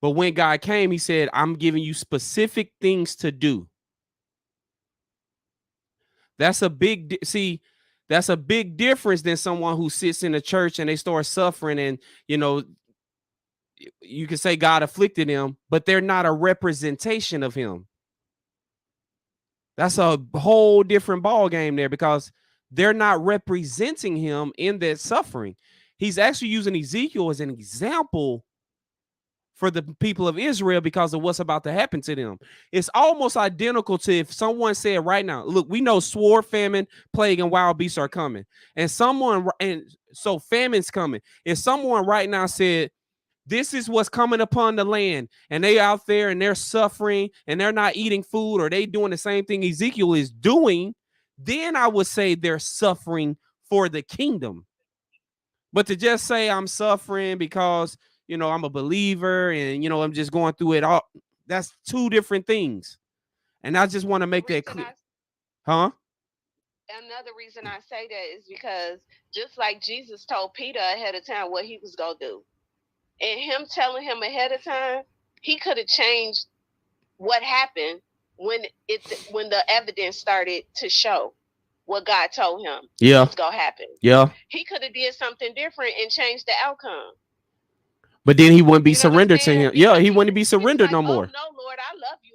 But when God came, he said, I'm giving you specific things to do. That's a big difference than someone who sits in a church and they start suffering, and you can say God afflicted them, but they're not a representation of him. That's a whole different ball game there, because they're not representing him in that suffering. He's actually using Ezekiel as an example for the people of Israel because of what's about to happen to them. It's almost identical to if someone said right now, look, we know sword, famine, plague, and wild beasts are coming. And so famine's coming. If someone right now said, this is what's coming upon the land, and they out there and they're suffering and they're not eating food, or they doing the same thing Ezekiel is doing, then I would say they're suffering for the kingdom. But to just say I'm suffering because, I'm a believer and, I'm just going through it all, that's two different things. And I just want to make that clear. Another reason I say that is because just like Jesus told Peter ahead of time what he was going to do, and him telling him ahead of time, he could have changed what happened when the evidence started to show what God told him was going to happen. Yeah. He could have did something different and changed the outcome. But then he wouldn't be surrendered to him. Yeah, he wouldn't be surrendered no more. Oh, no, Lord, I love you.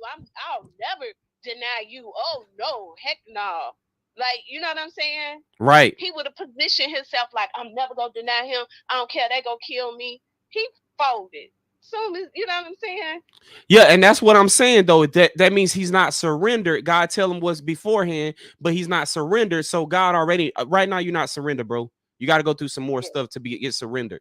I'll never deny you. Oh, no, heck no. Like, you know what I'm saying? Right. He would have positioned himself like, I'm never gonna deny him. I don't care, they gonna kill me. He folded. Soon as, you know what I'm saying? Yeah, and that's what I'm saying though. That means he's not surrendered. God tell him what's beforehand, but he's not surrendered. So God already right now you're not surrendered, bro. You got to go through some more stuff to get surrendered.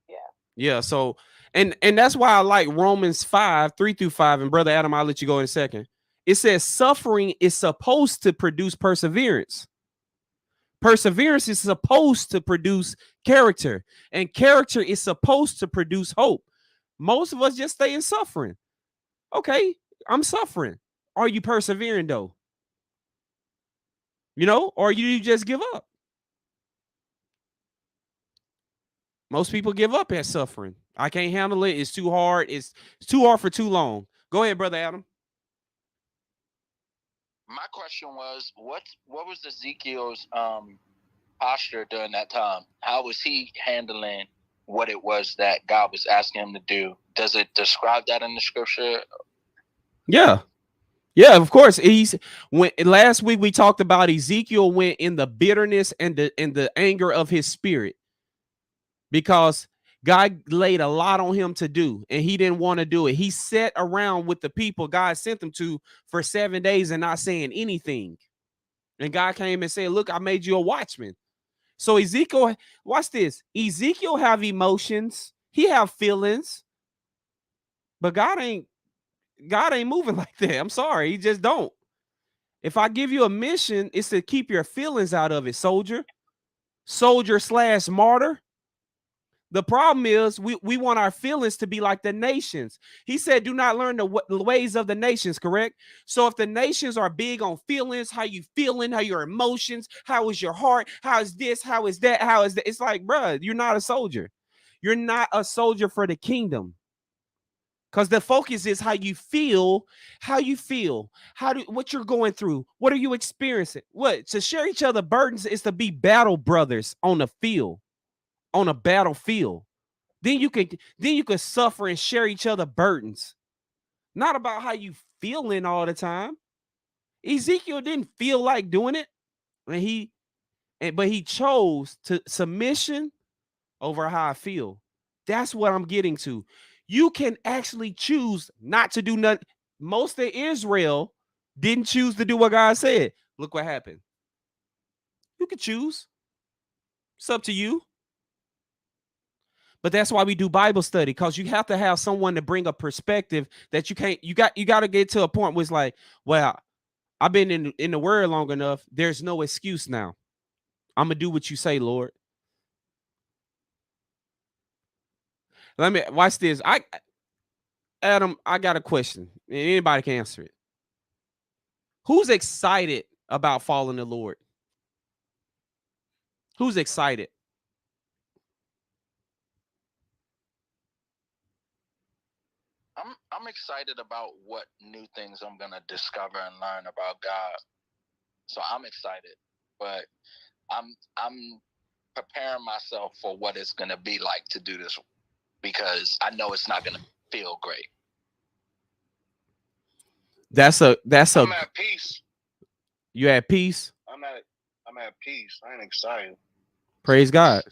Yeah. Yeah. So and that's why I like Romans 5:3-5. And brother Adam, I'll let you go in a second. It says suffering is supposed to produce perseverance. Perseverance is supposed to produce character, and character is supposed to produce hope. Most of us just stay in suffering. Okay, I'm suffering. Are you persevering though? You know, or you just give up? Most people give up at suffering. I can't handle it. It's too hard. It's too hard for too long. Go ahead, brother Adam. My question was, what was Ezekiel's posture during that time? How was he handling what it was that God was asking him to do? Does it describe that in the scripture? Yeah. Yeah, of course. He's when last week we talked about Ezekiel went in the bitterness and the anger of his spirit because God laid a lot on him to do and he didn't want to do it. He sat around with the people God sent him to for 7 days and not saying anything. And God came and said, "Look, I made you a watchman." So Ezekiel, watch this. Ezekiel have emotions. He have feelings. But God ain't moving like that. I'm sorry. He just don't. If I give you a mission, it's to keep your feelings out of it, soldier. Soldier/martyr. The problem is we want our feelings to be like the nations. He said, do not learn the ways of the nations, correct? So if the nations are big on feelings, how you feeling, how your emotions, how is your heart, how is this, how is that, how is that? It's like, bruh, you're not a soldier. You're not a soldier for the kingdom. Because the focus is how you feel, what you're going through, what are you experiencing? What? To share each other burdens is to be battle brothers on the field, on a battlefield. Then you can suffer and share each other burdens. Not about how you feeling all the time. Ezekiel didn't feel like doing it. But he chose to submission over how I feel. That's what I'm getting to. You can actually choose not to do nothing. Most of Israel didn't choose to do what God said. Look what happened. You can choose. It's up to you. But that's why we do Bible study, because you have to have someone to bring a perspective that you got to get to a point where it's like, well, I've been in the word long enough. There's no excuse now. I'm gonna do what you say, Lord. Let me watch this. Adam, I got a question. Anybody can answer it. Who's excited about following the Lord? Who's excited? I'm excited about what new things I'm gonna discover and learn about God. So I'm excited, but I'm preparing myself for what it's gonna be like to do this, because I know it's not gonna feel great. I'm at peace. You at peace? I'm at peace. I ain't excited. Praise God.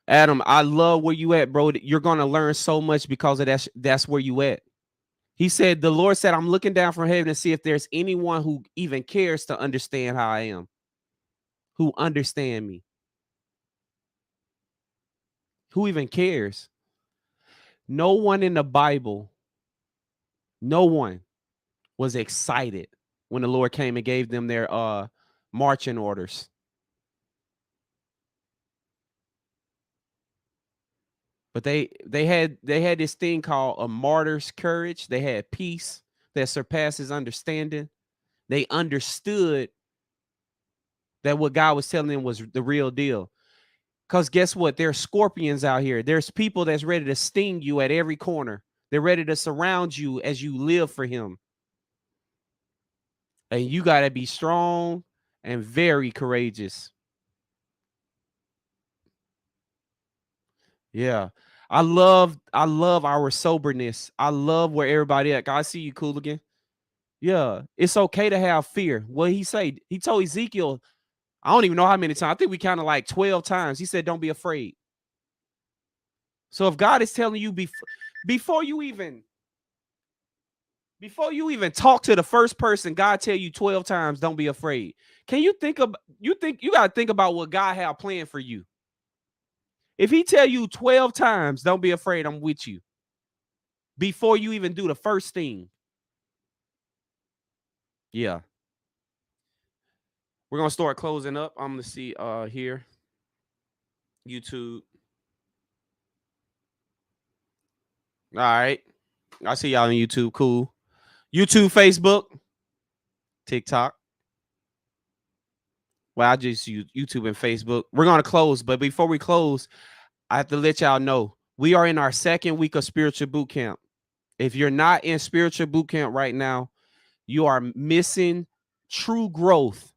Adam, I love where you at, bro. You're gonna learn so much because of that's where you at. He said, the Lord said, I'm looking down from heaven to see if there's anyone who even cares to understand how I am, who understand me, who even cares. No one in the Bible, no one was excited when the Lord came and gave them their marching orders. But they had this thing called a martyr's courage. They had peace that surpasses understanding. They understood that what God was telling them was the real deal. Because guess what? There's scorpions out here. There's people that's ready to sting you at every corner. They're ready to surround you as you live for him. And you got to be strong and very courageous. Yeah. I love our soberness. I love where everybody at. I see you, Cooligan. Yeah, it's okay to have fear. What he say? He told Ezekiel, I don't even know how many times. I think we counted like 12 times. He said, don't be afraid. So if God is telling you before you even talk to the first person, God tell you 12 times, don't be afraid. Can you think of you got to think about what God have planned for you? If he tell you 12 times, don't be afraid, I'm with you. Before you even do the first thing. Yeah. We're going to start closing up. I'm going to see here. YouTube. All right. I see y'all on YouTube. Cool. YouTube, Facebook, TikTok. Well, I just use YouTube and Facebook. We're going to close. But before we close, I have to let y'all know we are in our second week of spiritual boot camp. If you're not in spiritual boot camp right now, you are missing true growth.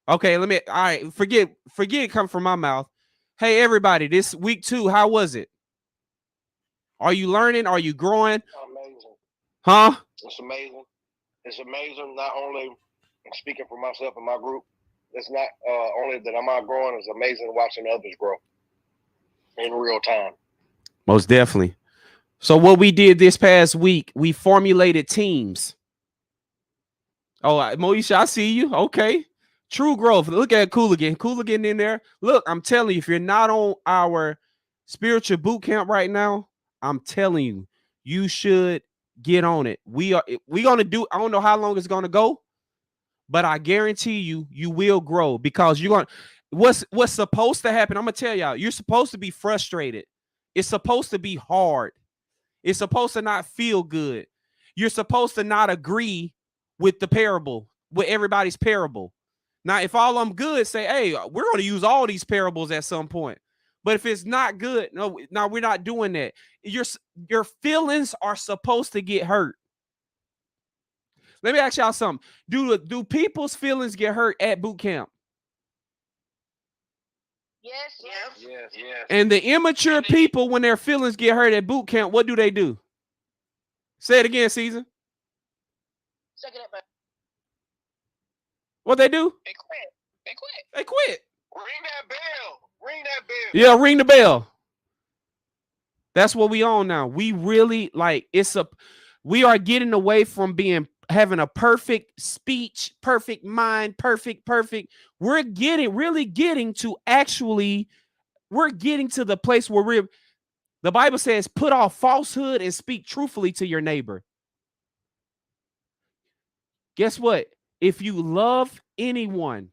Okay, all right, forget it come from my mouth. Hey, everybody, this week 2, how was it? Are you learning? Are you growing? Amazing. Huh? It's amazing. It's amazing. Not only speaking for myself and my group, it's not only that I'm not growing, it's amazing watching others grow in real time. Most definitely. So what we did this past week, we formulated teams. Oh, Moesha, I see you. Okay. True growth. Look at Cooligan. Cooligan in there. Look, I'm telling you, if you're not on our spiritual boot camp right now, I'm telling you, you should get on it. We're gonna do, I don't know how long it's gonna go, but I guarantee you will grow because you're gonna what's supposed to happen. I'm gonna tell y'all, you're supposed to be frustrated. It's supposed to be hard. It's supposed to not feel good. You're supposed to not agree with the parable, with everybody's parable. Now, if all I'm good, say, hey, we're going to use all these parables at some point. But if it's not good, no, we're not doing that. Your feelings are supposed to get hurt. Let me ask y'all something. Do people's feelings get hurt at boot camp? Yes. And the immature people, when their feelings get hurt at boot camp, what do? Say it again, Caesar. What they do? They quit. Ring that bell. Yeah, ring the bell. That's what we on now. We really we are getting away from having a perfect speech, perfect mind, perfect. We're really getting to the place where the Bible says, put off falsehood and speak truthfully to your neighbor. Guess what? If you love anyone,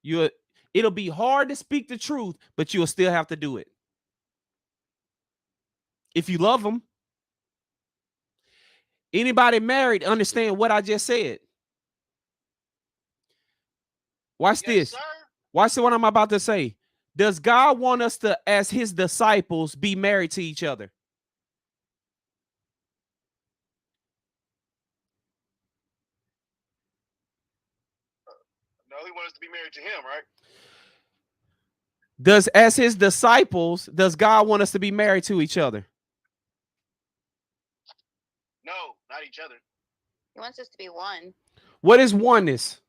it'll be hard to speak the truth, but you'll still have to do it. If you love them. Anybody married understand what I just said? Watch this. Sir. Watch what I'm about to say. Does God want us to, as his disciples, be married to each other? No, he wants us to be married to him, right? As his disciples, does God want us to be married to each other? No, not each other. He wants us to be one. What is oneness?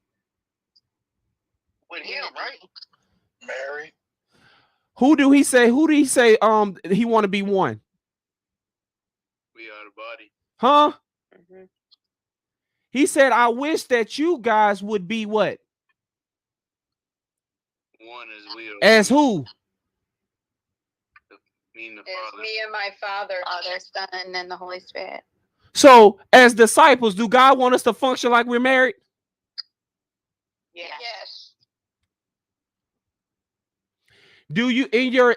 With him, right? Married. Who do he say he want to be one? We are the body. Huh? Mm-hmm. He said, I wish that you guys would be what? One as we are. As who? Me and my Father, Son, and the Holy Spirit. So, as disciples, do God want us to function like we're married? Yes. Do you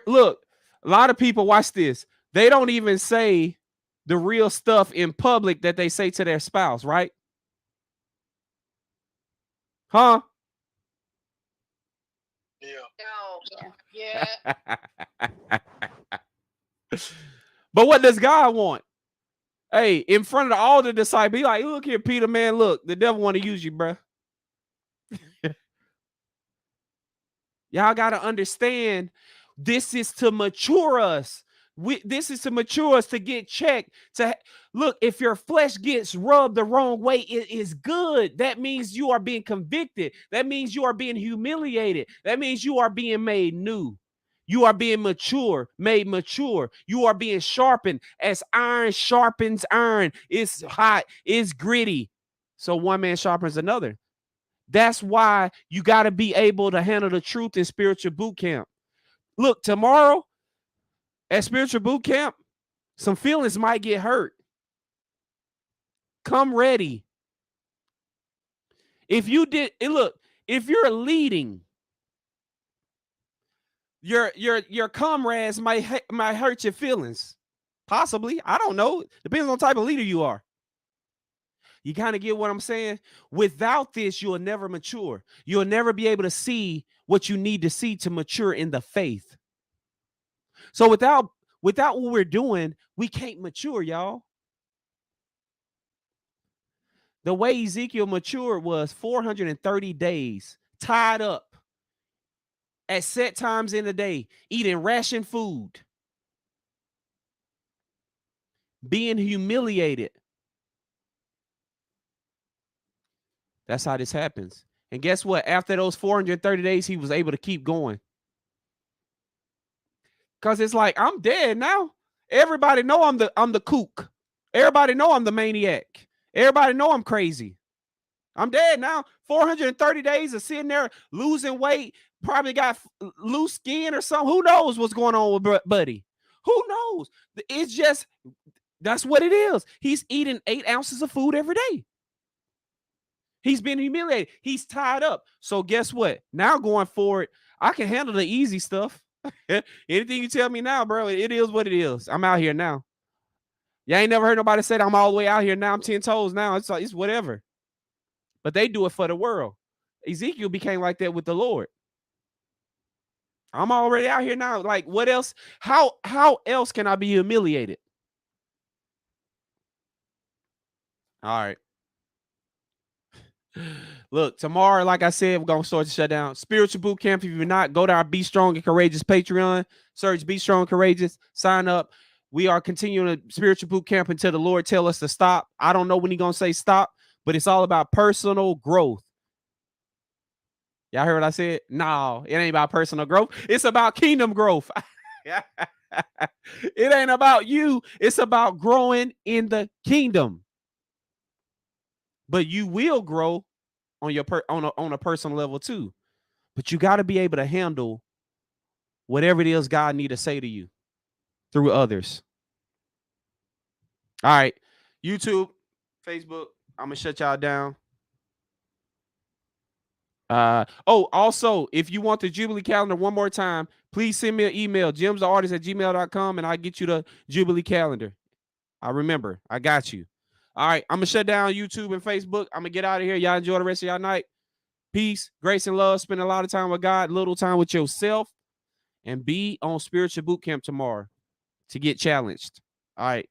look, a lot of people, watch this. They don't even say the real stuff in public that they say to their spouse, right? Huh? Yeah. But what does God want? Hey, in front of all the disciples, be like, look here, Peter, man, look, the devil want to use you, bruh. Y'all got to understand, this is to mature us. This is to mature us, to get checked. To look, if your flesh gets rubbed the wrong way, it is good. That means you are being convicted. That means you are being humiliated. That means you are being made new. You are being mature, made mature. You are being sharpened as iron sharpens iron. It's hot, it's gritty. So one man sharpens another. That's why you got to be able to handle the truth in spiritual boot camp. Look, tomorrow at spiritual boot camp, some feelings might get hurt. Come ready. If you did, look, if you're leading, your comrades might hurt your feelings. Possibly. I don't know. Depends on the type of leader you are. You kind of get what I'm saying? Without this, you'll never mature. You'll never be able to see what you need to see to mature in the faith. So without what we're doing, we can't mature, y'all. The way Ezekiel matured was 430 days, tied up at set times in the day, eating ration food, being humiliated. That's how this happens. And guess what? After those 430 days, he was able to keep going. Because it's like, I'm dead now. Everybody know I'm the kook. Everybody know I'm the maniac. Everybody know I'm crazy. I'm dead now. 430 days of sitting there losing weight. Probably got loose skin or something. Who knows what's going on with Buddy? Who knows? It's just, that's what it is. He's eating 8 ounces of food every day. He's been humiliated. He's tied up. So guess what? Now going forward, I can handle the easy stuff. Anything you tell me now, bro, it is what it is. I'm out here now. You ain't never heard nobody say that I'm all the way out here now. I'm 10 toes now. It's like, it's whatever. But they do it for the world. Ezekiel became like that with the Lord. I'm already out here now. Like, what else? How else can I be humiliated? All right. Look, tomorrow, like I said, we're going to start to shut down. Spiritual boot camp. If you're not, go to our Be Strong and Courageous Patreon. Search Be Strong and Courageous. Sign up. We are continuing a spiritual boot camp until the Lord tell us to stop. I don't know when he's going to say stop, but it's all about personal growth. Y'all heard what I said? No, it ain't about personal growth. It's about kingdom growth. It ain't about you. It's about growing in the kingdom. But you will grow on your on a personal level too. But you got to be able to handle whatever it is God need to say to you through others. All right, YouTube, Facebook, I'm gonna shut y'all down. Also, if you want the Jubilee calendar one more time, please send me an email, jimstheartist@gmail.com, and I'll get you the Jubilee calendar. I remember. I got you. All right, I'm going to shut down YouTube and Facebook. I'm going to get out of here. Y'all enjoy the rest of y'all night. Peace, grace, and love. Spend a lot of time with God, little time with yourself, and be on Spiritual Boot Camp tomorrow to get challenged. All right.